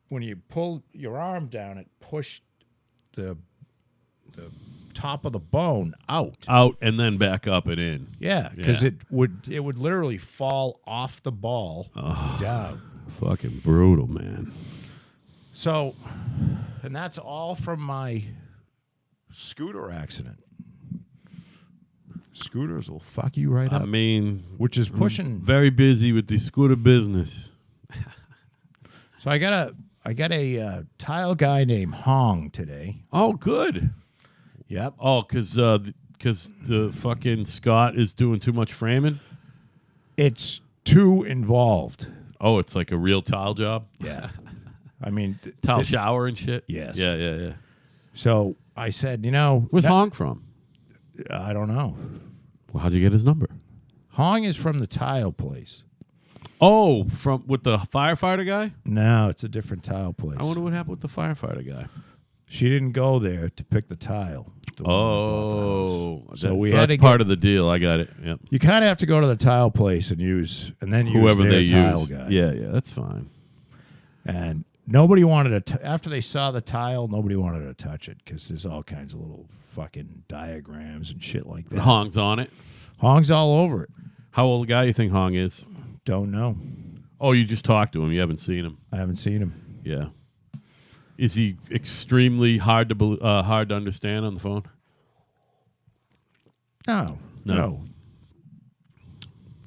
when you pull your arm down, it pushed the top of the bone out. Out and then back up and in. Yeah, because Yeah. it would literally fall off the ball down. Fucking brutal, man. So, and that's all from my scooter accident. Scooters will fuck you right I up, mean, which is pushing. very busy with the scooter business. So I got a tile guy named Hong today. Oh, good. Yep. Oh, because the fucking Scott is doing too much framing? It's too involved. Oh, it's like a real tile job? Yeah. I mean, Tile shower and shit? Yes. Yeah. So I said, Where's Hong from? I don't know. Well, how'd you get his number? Hong is from the tile place. Oh, with the firefighter guy? No, it's a different tile place. I wonder what happened with the firefighter guy. She didn't go there to pick the tile. Oh, So that's to part of the deal. I got it. Yep. You kind of have to go to the tile place and then use Whoever their they tile use. guy. Yeah, that's fine. And nobody wanted to. After they saw the tile, nobody wanted to touch it because there's all kinds of little fucking diagrams and shit like that. Hong's on it. Hong's all over it. How old a guy you think Hong is? Don't know. Oh, you just talked to him. You haven't seen him. I haven't seen him. Yeah. Is he extremely hard to understand on the phone? No.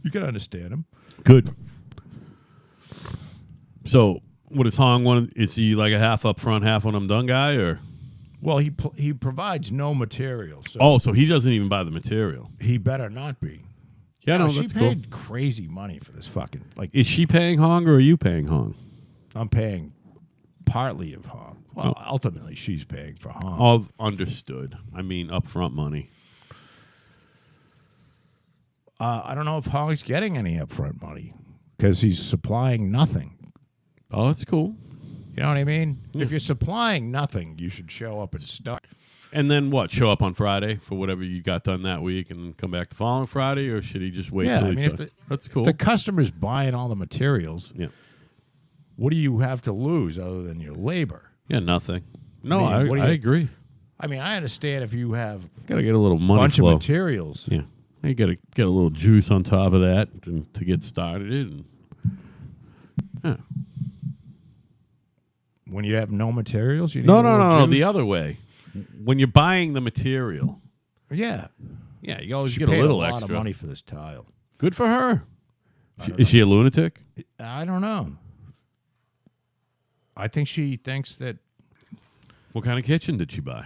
You can understand him. Good. So, what is Hong? Is he like a half up front, half when I'm done guy, or? Well, he provides no material. So So he doesn't even buy the material. he better not be. Yeah, no, she that's cool. paid crazy money for this fucking Is she paying Hong or are you paying Hong? I'm paying partly of Hong. Well, Oh. ultimately she's paying for Hong. Oh, understood. I mean, upfront money. I don't know if Hong's getting any upfront money because he's supplying nothing. Oh, that's cool. You know what I mean? Yeah. If you're supplying nothing, you should show up and start. And then what? Show up on Friday for whatever you got done that week, and come back the following Friday, or should he just wait? Yeah, till I he's mean, if done? the- That's cool. The customer's buying all the materials. Yeah. What do you have to lose other than your labor? Yeah, nothing. No, I mean, what do I you- agree. I mean, I understand if you have Got to get a little a money bunch flow. of materials. Yeah, you got to get a little juice on top of that to get started. And yeah. When you have no materials, you need No, a no, little no, no. juice? The other way. When you're buying the material, Yeah. yeah, you always She get a paid little a lot extra. of money for this tile. Good for her. don't Is she a lunatic? I don't know. I think she thinks that What kind of kitchen did she buy?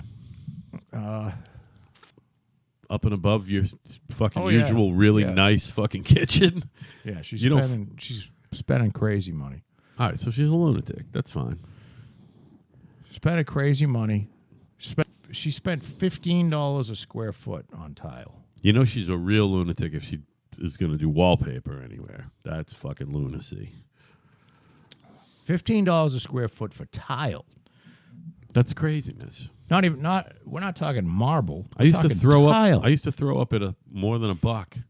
Up and above your fucking Oh, yeah. usual really Yeah. nice fucking kitchen. yeah, she's You don't she's spending crazy money. All right, so she's a lunatic. That's fine. Spending crazy money. She spent $15 a square foot on tile. You know she's a real lunatic if she is going to do wallpaper anywhere. That's fucking lunacy. $15 a square foot for tile. That's craziness. We're not talking marble. I used to We're talking throw tile. up. I used to throw up at more than $1.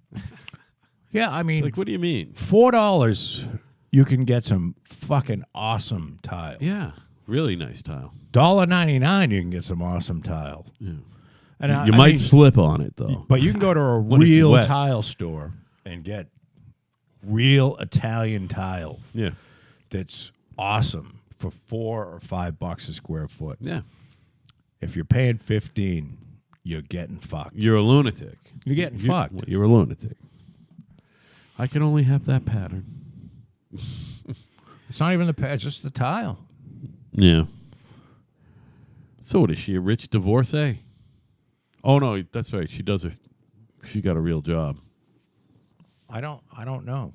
Yeah, I mean, Like, what do you mean? $4, you can get some fucking awesome tile. Yeah, really nice tile. $1.99, you can get some awesome tile. Yeah. And You I might mean, slip on it, though. but you can go to a When it's real wet. tile store and get real Italian tile Yeah. that's awesome for $4 or $5 a square foot. Yeah. If you're paying 15, you're getting fucked. You're a lunatic. You're getting fucked. You're a lunatic. I can only have that pattern. It's not even the pad, it's just the tile. Yeah. So what is she, a rich divorcee? Oh no, that's right. She got a real job. I don't know.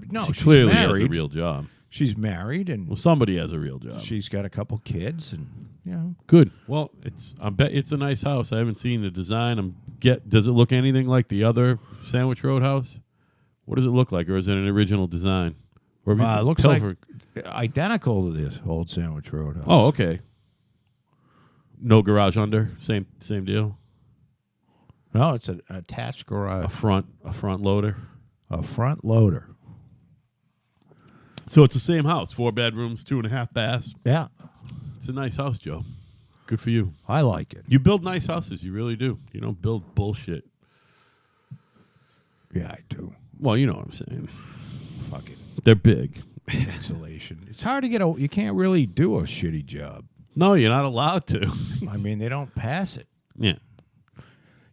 No, She she's clearly married. has a real job. She's married and Well, somebody has a real job. she's got a couple kids and Good. Well, I bet it's a nice house. I haven't seen the design. Does it look anything like the other Sandwich Road house? What does it look like, or is it an original design? Or have you it looks tell like for- identical to this old Sandwich Road house. Oh, okay. No garage under. Same deal. No, it's an attached A garage. front loader. A front loader. So it's the same house. 4 bedrooms, 2.5 baths. Yeah, It's a nice house, Joe. Good for you. I like it. You build nice houses. You really do. You don't build bullshit. Yeah, I do. Well, you know what I'm saying. Fuck it. They're big. Insulation. It's hard to get you can't really do a shitty job. No, you're not allowed to. I mean, they don't pass it. Yeah.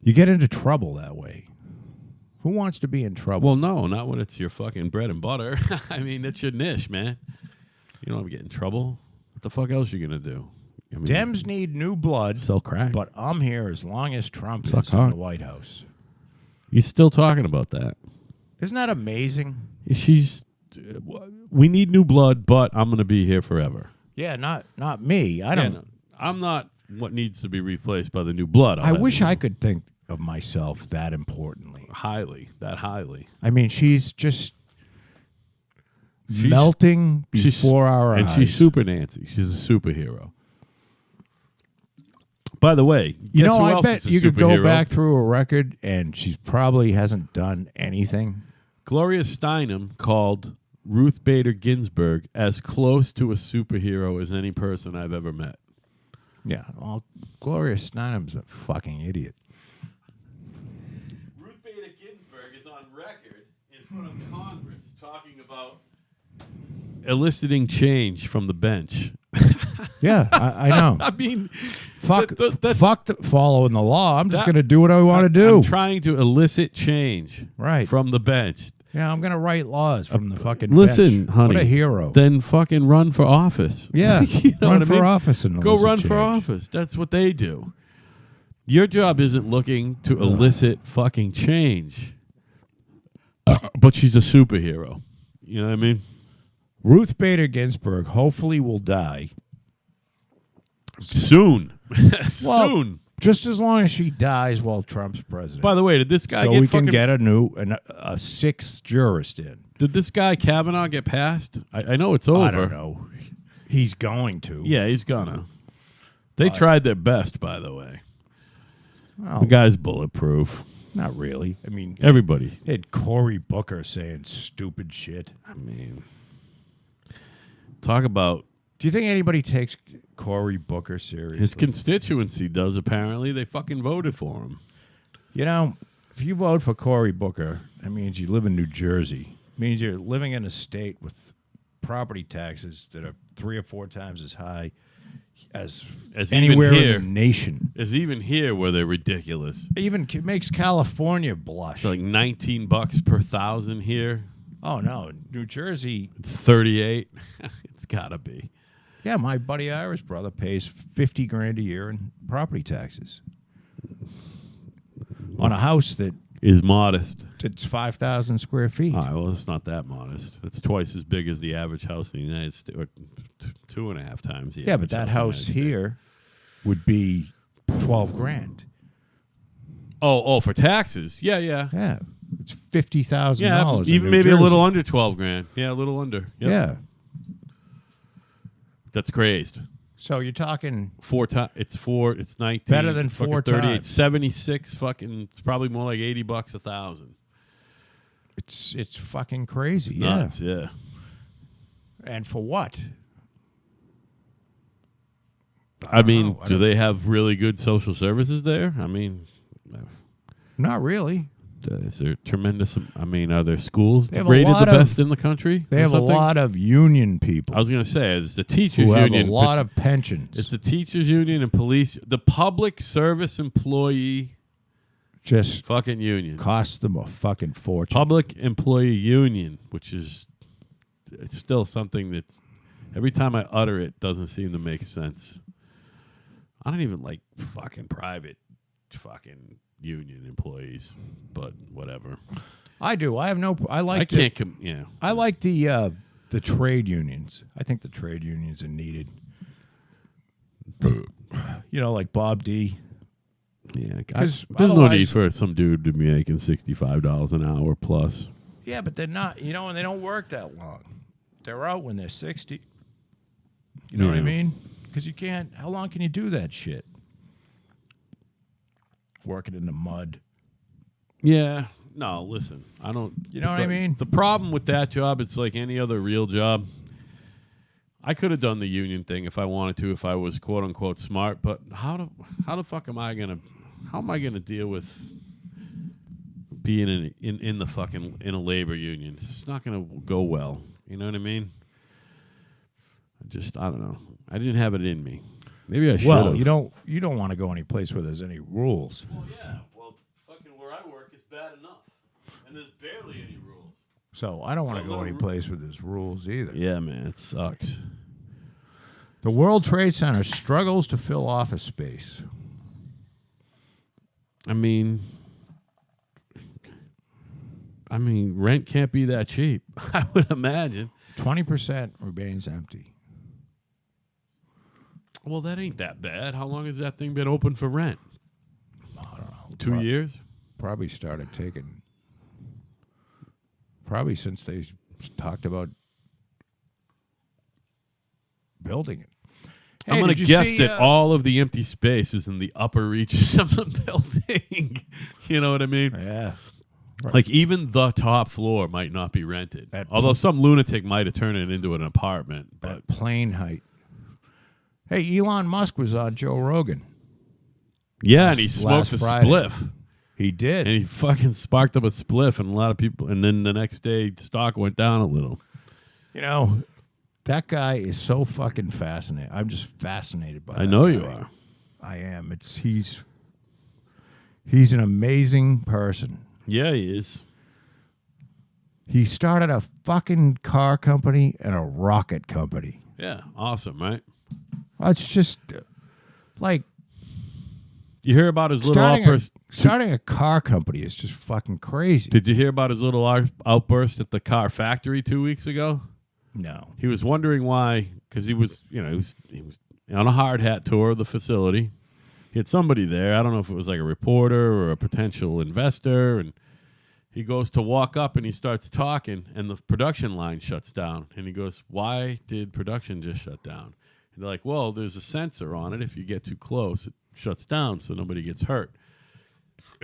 You get into trouble that way. Who wants to be in trouble? Well, no, not when it's your fucking bread and butter. I mean, it's your niche, man. You don't want to get in trouble. What the fuck else you gonna do? I mean, Dems need new blood, sell crack. but I'm here as long as Trump Suck is in cock. the White House. You're still talking about that. Isn't that amazing? We need new blood, but I'm gonna be here forever. Yeah, not me. I don't. No, I'm not what needs to be replaced by the new blood. I wish I could think of myself that importantly. highly. I mean, she's just melting before our and eyes. she's Super Nancy. She's a superhero. By the way, You guess know, who I else bet is a you could go superhero? back through a record and she probably hasn't done anything. Gloria Steinem called Ruth Bader Ginsburg as close to a superhero as any person I've ever met. Yeah, well, Gloria Steinem's a fucking idiot. Ruth Bader Ginsburg is on record in front of Congress talking about eliciting change from the bench. Yeah, I know. I mean, Fuck, that's- fuck following the law. I'm just That- going to do what I want to do. I'm trying to elicit change Right. from the bench. Yeah, I'm going to write laws from the fucking Listen, bench. honey. What a hero. Then fucking run for office. Yeah, You know run what I for mean? office and Go elicit run for change. office. That's what they do. Your job isn't looking to elicit fucking change. But she's a superhero. You know what I mean? Ruth Bader Ginsburg hopefully will die. Soon. Well, Soon. Just as long as she dies while Trump's president. By the way, did this guy so get we fucking, can get a sixth jurist in. did this guy Kavanaugh get passed? I know it's over. I don't know. He's going to. Yeah, he's gonna. They tried their best, by the way. Well, The guy's bulletproof. not really. I mean, Everybody. they had Cory Booker saying stupid shit. I mean, talk about Do you think anybody takes Cory Booker seriously? his constituency does, apparently. They fucking voted for him. You know, if you vote for Cory Booker, that means you live in New Jersey. It means you're living in a state with property taxes that are 3 or 4 times as high as anywhere even here, in the nation. As even here where they're ridiculous. Even makes California blush. It's like $19 per thousand here. Oh, no. New Jersey, It's 38. It's gotta be. yeah, my buddy Irish brother pays $50,000 a year in property taxes on a house that Is modest. it's 5,000 square feet. All right, well, it's not that modest. It's twice as big as the average house in the United States, or 2.5 times the Yeah, average but that in the house United States. here would be $12,000. Oh, for taxes? Yeah. Yeah, it's $50,000. Yeah, in even New maybe a little Jersey. under 12 grand. Yeah, a little under. Yep. Yeah, That's crazed. so you're talking 4 times. It's 19. Better than fucking 4 38. times. 76 fucking. It's probably more like $80 a thousand. It's fucking crazy. Nuts, yeah. And for what? I mean, know. I do don't- they have really good social services there? I mean, Not really. is there tremendous? I mean, are there schools They have a rated the lot of- best in the country? They or have something? a lot of union people I was going to say, it's the teachers who have union. a lot but of pensions. it's the teachers union and police, the public service employee Just fucking union. cost them a fucking fortune. Public employee union, which is it's still something that's every time I utter it doesn't seem to make sense. I don't even like fucking private fucking union employees, but whatever. I do. I have no. I like. I can't. Yeah. I like the trade unions. I think the trade unions are needed. You know, like Bob D. Yeah. 'Cause There's no need otherwise- for some dude to be making $65 an hour plus. Yeah, but they're not. You know, and they don't work that long. They're out when they're 60. You know what I Yeah. mean? Because you can't. How long can you do that shit? Working in the mud. Yeah. No, listen. I don't. You know what I mean? The problem with that job, it's like any other real job. I could have done the union thing if I wanted to, if I was quote unquote smart. But how the fuck am I gonna? How am I gonna deal with being in the fucking in a labor union? It's not gonna go well. You know what I mean? I don't know. I didn't have it in me. Maybe I should. Well, you don't want to go any place where there's any rules. Well, yeah. Well, fucking where I work is bad enough, and there's barely any rules. So I don't want to go any place where there's rules either. Yeah, man, it sucks. The World Trade Center struggles to fill office space. I mean, rent can't be that cheap. I would imagine. 20% remains empty. Well, that ain't that bad. How long has that thing been open for rent? I don't know. 2 years? Probably started taking. Probably since they talked about building it. I'm Hey, going did to you guess see, that all of the empty space is in the upper reaches of the building. You know what I mean? Yeah. Like even the top floor might not be rented. That Although some lunatic might have turned it into an apartment. But That plane height. Hey, Elon Musk was on Joe Rogan. yeah, and he smoked last a Friday. spliff. He did. And he fucking sparked up a spliff, and a lot of people. And then the next day, stock went down a little. You know, that guy is so fucking fascinating. I'm just fascinated by I that know you guy. are. I am. He's an amazing person. Yeah, he is. He started a fucking car company and a rocket company. Yeah, awesome, right? It's just like You hear about his little outburst? starting a car company is just fucking crazy. Did you hear about his little outburst at the car factory 2 weeks ago? No. He was wondering why, because he was on a hard hat tour of the facility. He had somebody there. I don't know if it was like a reporter or a potential investor, and he goes to walk up and he starts talking, and the production line shuts down. And he goes, "Why did production just shut down?" And they're like, "Well, there's a sensor on it. If you get too close, it shuts down so nobody gets hurt."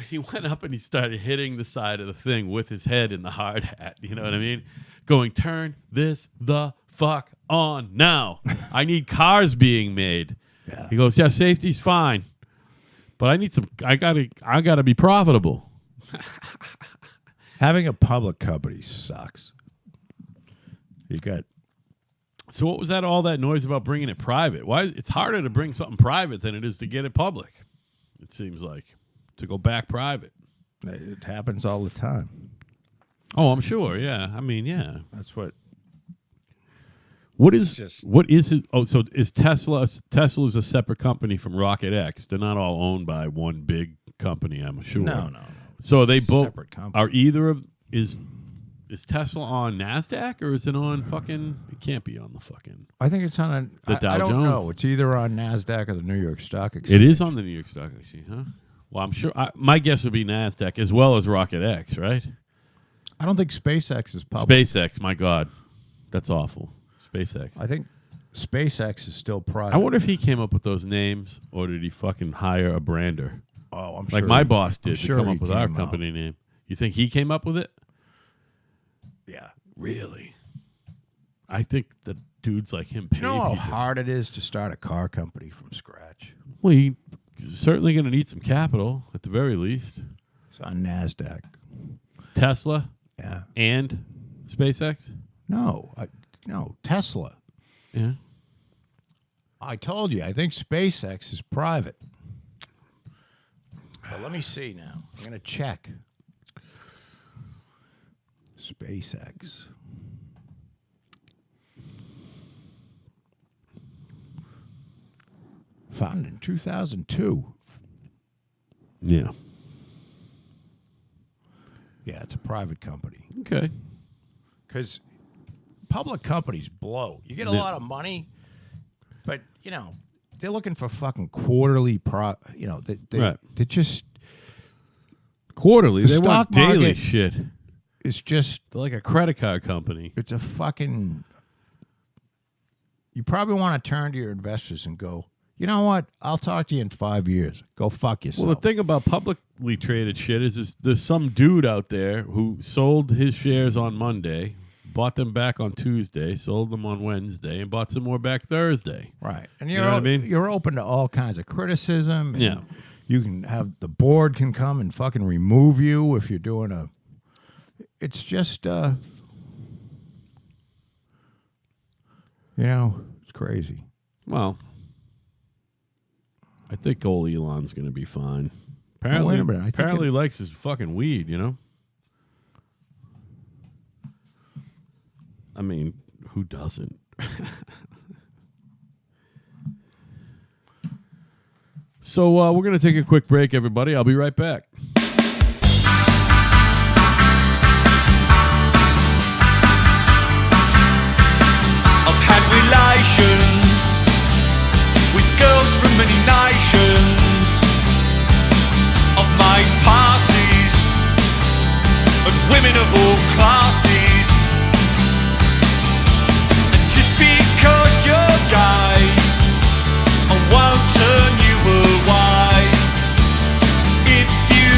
He went up and he started hitting the side of the thing with his head in the hard hat. You know what I mean? Going, "Turn this the fuck on now. I need cars being made." Yeah. He goes, "Yeah, safety's fine, but I need some. I gotta be profitable." Having a public company sucks. You got So what was that? All that noise about bringing it private? Why? It's harder to bring something private than it is to get it public. It seems like to go back private. it happens all the time. Oh, I'm sure. Yeah. I mean, yeah. That's what What is just- his? Oh, so is Tesla? Tesla's a separate company from Rocket X. They're not all owned by one big company. I'm sure. No. So they both Separate company. are either of is Tesla on NASDAQ or is it on fucking? It can't be on the fucking. I think it's on The Dow I don't Jones. know. It's either on NASDAQ or the New York Stock Exchange. It is on the New York Stock Exchange, huh? Well, I'm sure. My guess would be NASDAQ as well as Rocket X, right? I don't think SpaceX is public. SpaceX. My God, that's awful. SpaceX. I think SpaceX is still private. I wonder if he came up with those names or did he fucking hire a brander? Oh, I'm Like sure my he- boss I'm did sure to come he up with our came company name. You think he came up with it? Yeah. Really? I think that dudes like him pay You know how people. hard it is to start a car company from scratch? Well, he's certainly going to need some capital at the very least. It's on NASDAQ. Tesla Yeah. and SpaceX? No, Tesla. Yeah. I told you, I think SpaceX is private. But let me see now. I'm going to check. SpaceX. Founded in 2002. Yeah. Yeah, it's a private company. Okay. Because public companies blow. You get a Yeah. lot of money, but, they're looking for fucking quarterly Right. they just, Quarterly. The They want stock market- daily shit. it's just, They're like a credit card company. it's a fucking, you probably want to turn to your investors and go, you know what? I'll talk to you in 5 years. Go fuck yourself. Well, the thing about publicly traded shit is there's some dude out there who sold his shares on Monday, bought them back on Tuesday, sold them on Wednesday, and bought some more back Thursday. Right. And You know what I mean? You're open to all kinds of criticism. And Yeah. You can have the board can come and fucking remove you if you're doing it's just it's crazy. Well, I think old Elon's going to be fine. Well, Apparently, wait a minute. I think apparently he likes his fucking weed, I mean, who doesn't? So we're going to take a quick break, everybody. I'll be right back. I've had relations with girls from many nations. I've made passes and women of all classes. And just because you're gay, I won't turn you away. If you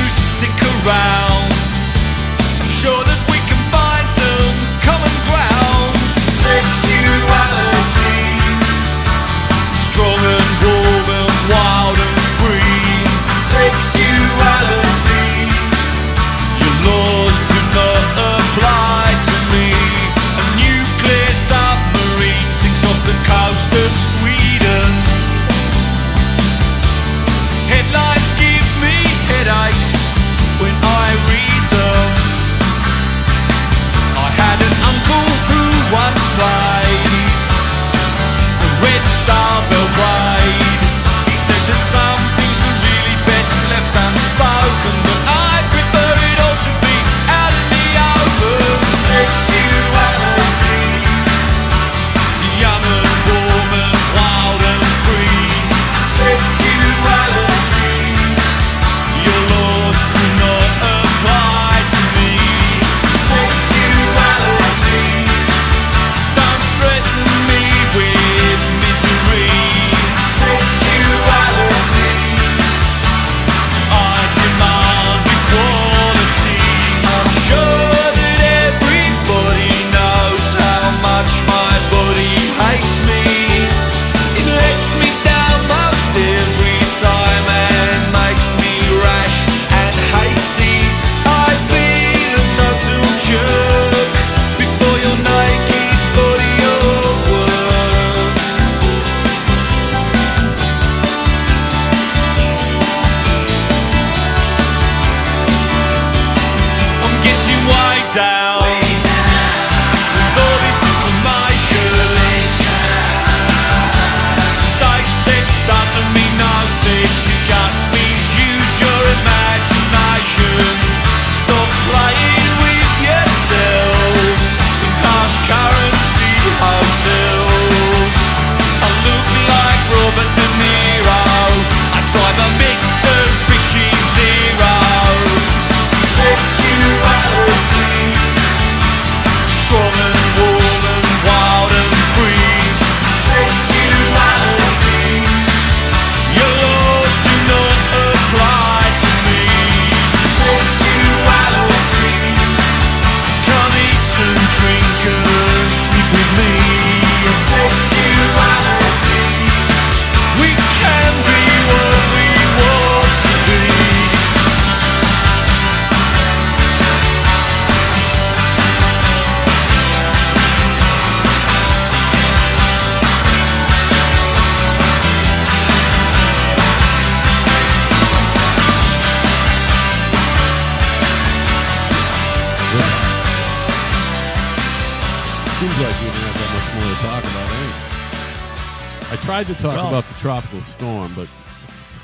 tried to talk about the tropical storm, but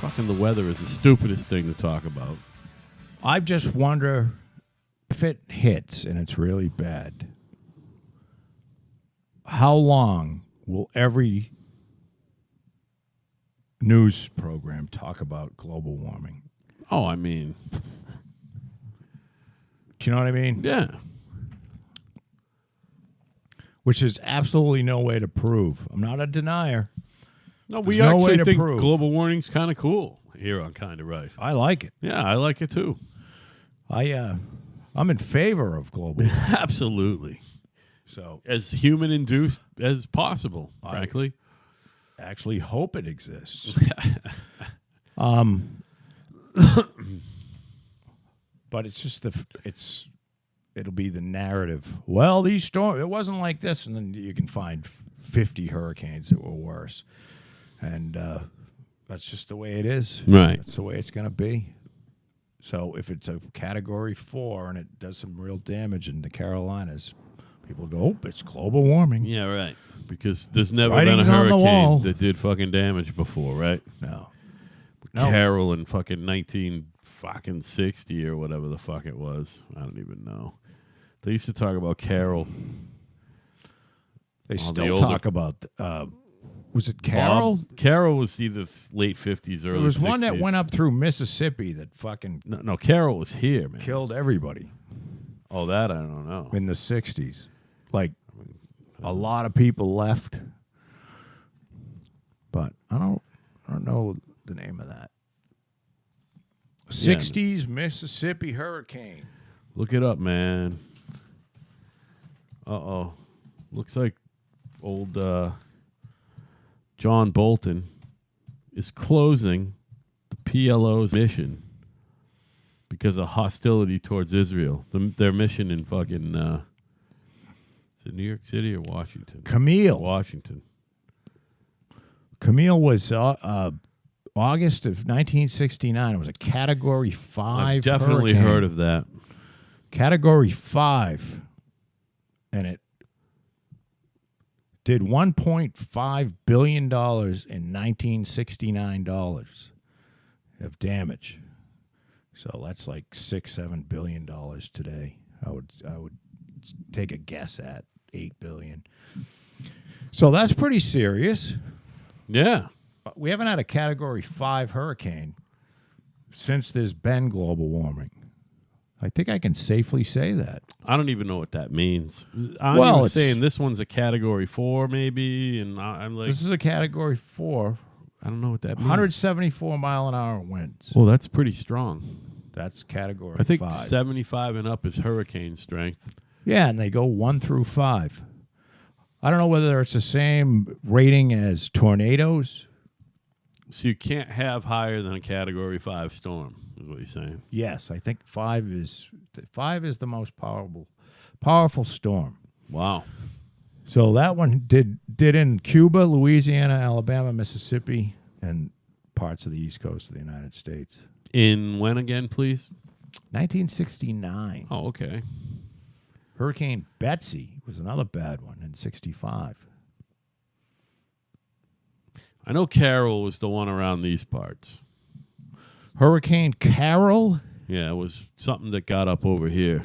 fucking the weather is the stupidest thing to talk about. I just wonder if it hits and it's really bad, how long will every news program talk about global warming? Oh, I mean, do you know what I mean? yeah. Which is absolutely no way to prove. I'm not a denier. No, we There's no way actually to think prove. global warming's kind of cool here on Kind of Right. I like it. Yeah, I like it too. I'm in favor of global warming. Absolutely. So As human-induced as possible, frankly. actually hope it exists. But it's just it'll be the narrative. Well, these storms, it wasn't like this, and then you can find 50 hurricanes that were worse. And that's just the way it is. Right. That's the way it's going to be. So if it's a Category 4 and it does some real damage in the Carolinas, people go, oh, it's global warming. Yeah, right. Because there's never Writing's been a on the wall. hurricane that did fucking damage before, right? No. Carol in fucking 1960 or whatever the fuck it was. I don't even know. They used to talk about Carol. They the still older- talk about, was it Carol? Bob? Carol was either late 50s, early 60s. There was one that went up through Mississippi that fucking No, Carol was here, man. killed everybody Oh, that I don't know. in the 60s. Like, a lot of people left. But I don't know the name of that. 60s Mississippi hurricane. Look it up, man. Uh-oh. Looks like old John Bolton is closing the PLO's mission because of hostility towards Israel. Their mission in fucking, is it New York City or Washington? Camille. Washington. Camille was August of 1969. It was a Category 5 I've definitely hurricane. heard of that. Category 5. And it did $1.5 billion in 1969 dollars of damage. So that's like $6-7 billion today. I would take a guess at $8 billion. So that's pretty serious. Yeah. We haven't had a Category 5 hurricane since there's been global warming. I think I can safely say that. I don't even know what that means. I'm Well, even saying this one's a Category 4 maybe, and I'm like, This is a Category 4, I don't know what that means. 174 mile an hour winds. Well, that's pretty strong. That's Category I think 5. 75 and up is hurricane strength. Yeah, and they go 1 through 5. I don't know whether it's the same rating as tornadoes. So you can't have higher than a Category 5 storm, is what you're saying. Yes, I think 5 is the most powerful storm. Wow. So that one did in Cuba, Louisiana, Alabama, Mississippi, and parts of the East Coast of the United States. In when again, please? 1969. Oh, okay. Hurricane Betsy was another bad one in 65. I know Carol was the one around these parts. Hurricane Carol? Yeah, it was something that got up over here.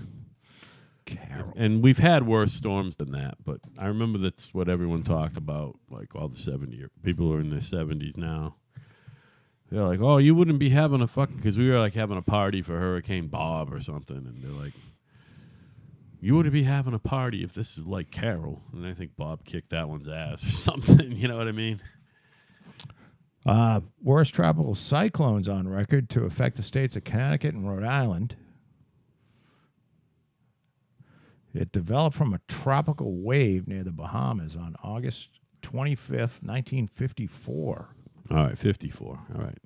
Carol. And we've had worse storms than that, but I remember that's what everyone talked about, like all the 70 people who are in their 70s now. They're like, oh, you wouldn't be having a fucking, because we were like having a party for Hurricane Bob or something, and they're like, you wouldn't be having a party if this is like Carol. And I think Bob kicked that one's ass or something, you know what I mean? Worst tropical cyclones on record to affect the states of Connecticut and Rhode Island. It developed from a tropical wave near the Bahamas on August 25th, 1954. All right, 54. All right.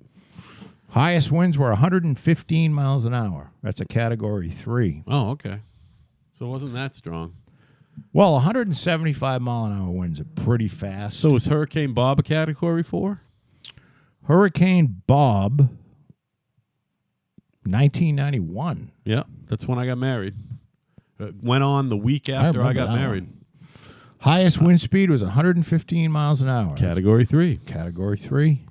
Highest winds were 115 miles an hour. That's a Category 3. Oh, okay. So it wasn't that strong. Well, 175 mile an hour winds are pretty fast. So was Hurricane Bob a Category 4? Hurricane Bob, 1991. Yeah, that's when I got married. Went on the week after I remember got that married. Highest wind speed was 115 miles an hour. Category 3. Category 3.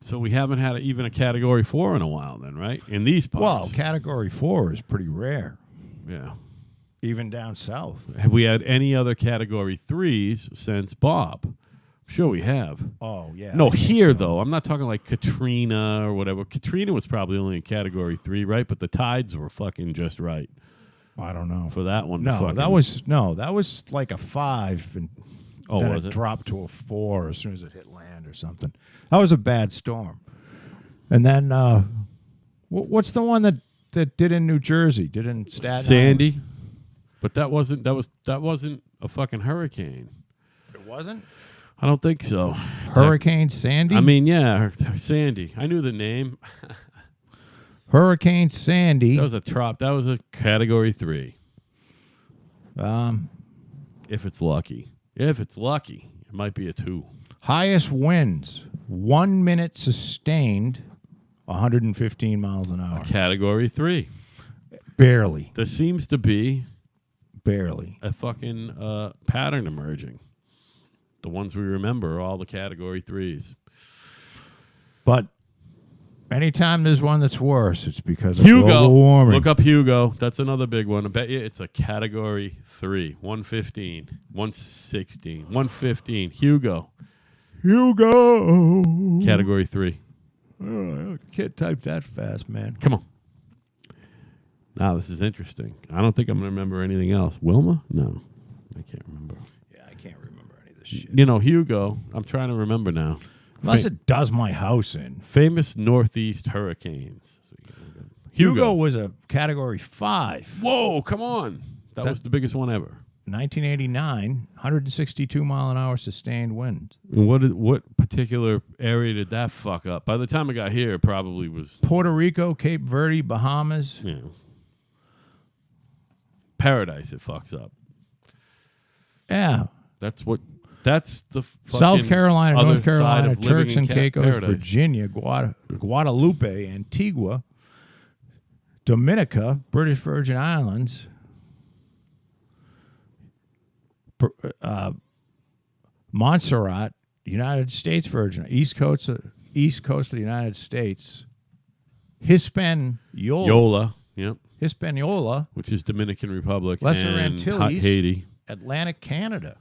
So we haven't had even a Category 4 in a while then, right? In these parts. Well, Category 4 is pretty rare, yeah. even down south. Have we had any other Category 3s since Bob? Sure we have. Oh, yeah. No, here, though. I'm not talking like Katrina or whatever. Katrina was probably only in Category 3, right? But the tides were fucking just right I don't know. for that one. No, that was like a 5, and then was it it? dropped to a 4 as soon as it hit land or something. That was a bad storm. And then, what's the one that did in New Jersey? Did in Staten Sandy. Island? But that wasn't a fucking hurricane. It wasn't? I don't think so. Hurricane Sandy? I mean, yeah, Sandy. I knew the name. Hurricane Sandy. That was a Category 3. If it's lucky. If it's lucky, it might be a 2. Highest winds, 1 minute sustained, 115 miles an hour. Category 3. Barely. There seems to be Barely. a fucking pattern emerging. The ones we remember are all the Category 3s. But anytime there's one that's worse, it's because of Hugo. global warming. Look up Hugo. That's another big one. I bet you it's a Category 3. 115, 116, 115. Hugo. Category 3. I can't type that fast, man. Come on. Now this is interesting. I don't think I'm going to remember anything else. Wilma? No. I can't remember. Yeah, I can't remember any of this shit. You know, Hugo. I'm trying to remember now. Unless it does my house in. Famous Northeast hurricanes. Hugo was a Category 5. Whoa, come on. That was the biggest one ever. 1989, 162 mile an hour sustained winds. And what particular area did that fuck up? By the time it got here, it probably was Puerto Rico, Cape Verde, Bahamas. Paradise it fucks up. Yeah. That's the fucking South Carolina, other North Carolina, side of living Turks in and Caicos, paradise. Virginia, Guadalupe, Antigua, Dominica, British Virgin Islands, Montserrat, United States Virgin, East Coast of the United States, Yola, yep, Hispaniola, which is Dominican Republic, Lesser and Antilles. Haiti. Atlantic Canada.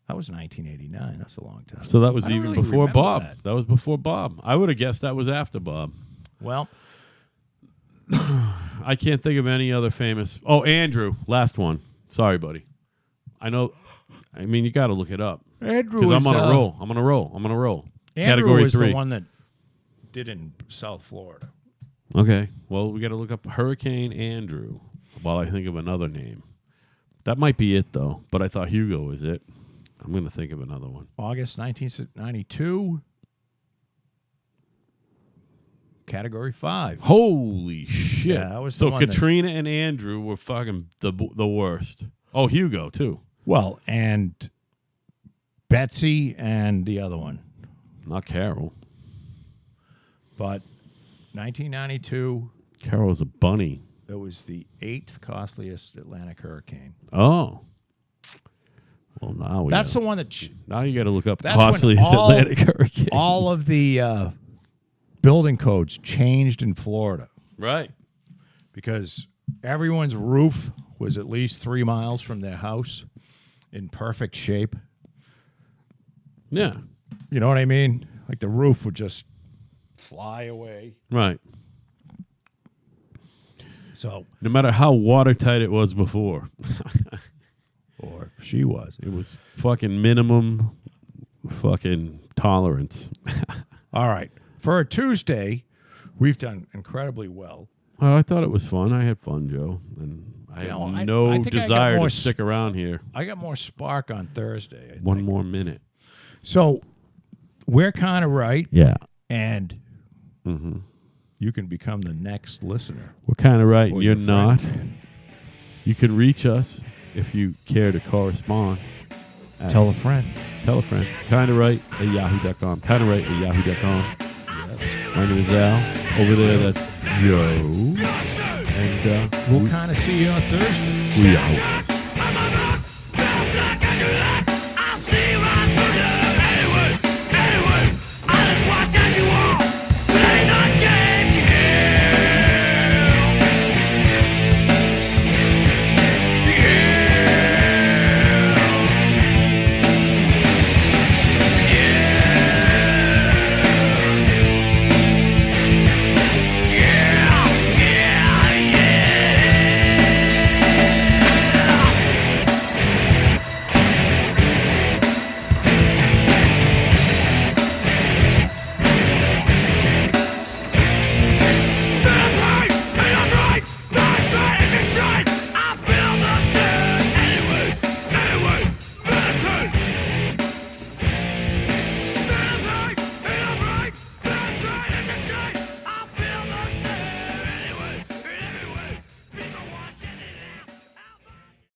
That was 1989. That's a long time. So that was I don't even really before remember Bob. that. That was before Bob. I would have guessed that was after Bob. Well, I can't think of any other famous. Oh, Andrew, last one. Sorry, buddy. I know. I mean, you got to look it up Andrew because I'm was, on a roll. I'm on a roll. Andrew Category was 3. the one that did in South Florida. Okay. Well, we got to look up Hurricane Andrew while I think of another name. That might be it, though. But I thought Hugo was it. I'm going to think of another one. August 1992. Category 5. Holy shit. Yeah, that was the so one that- Katrina and Andrew were fucking the worst. Oh, Hugo, too. Well, and Betsy and the other one. Not Carol. But 1992, Carol was a bunny. it was the 8th costliest Atlantic hurricane. Oh. Well, now That's the one that now you got to look up That's when costliest all- Atlantic hurricane. all of the building codes changed in Florida Right. because everyone's roof was at least 3 miles from their house in perfect shape. Yeah. You know what I mean? Like the roof would just fly away. Right. So, No matter how watertight it was before, or she was. it was fucking minimum fucking tolerance. All right. For a Tuesday, we've done incredibly well. Well, I thought it was fun. I had fun, Joe. And I You know, have I no think I got desire more to stick around here. I got more spark on Thursday. I One think. more minute. So, we're kind of right, Yeah. and Mm-hmm. you can become the next listener. We're kind of right, or and you're your friend not. can. You can reach us if you care to correspond. at- Tell a friend. Tell a friend. Kind of right at yahoo.com. Kind of right at yahoo.com. My name is Al. Over there, that's Joe. And We'll kind of see you on Thursday. we out.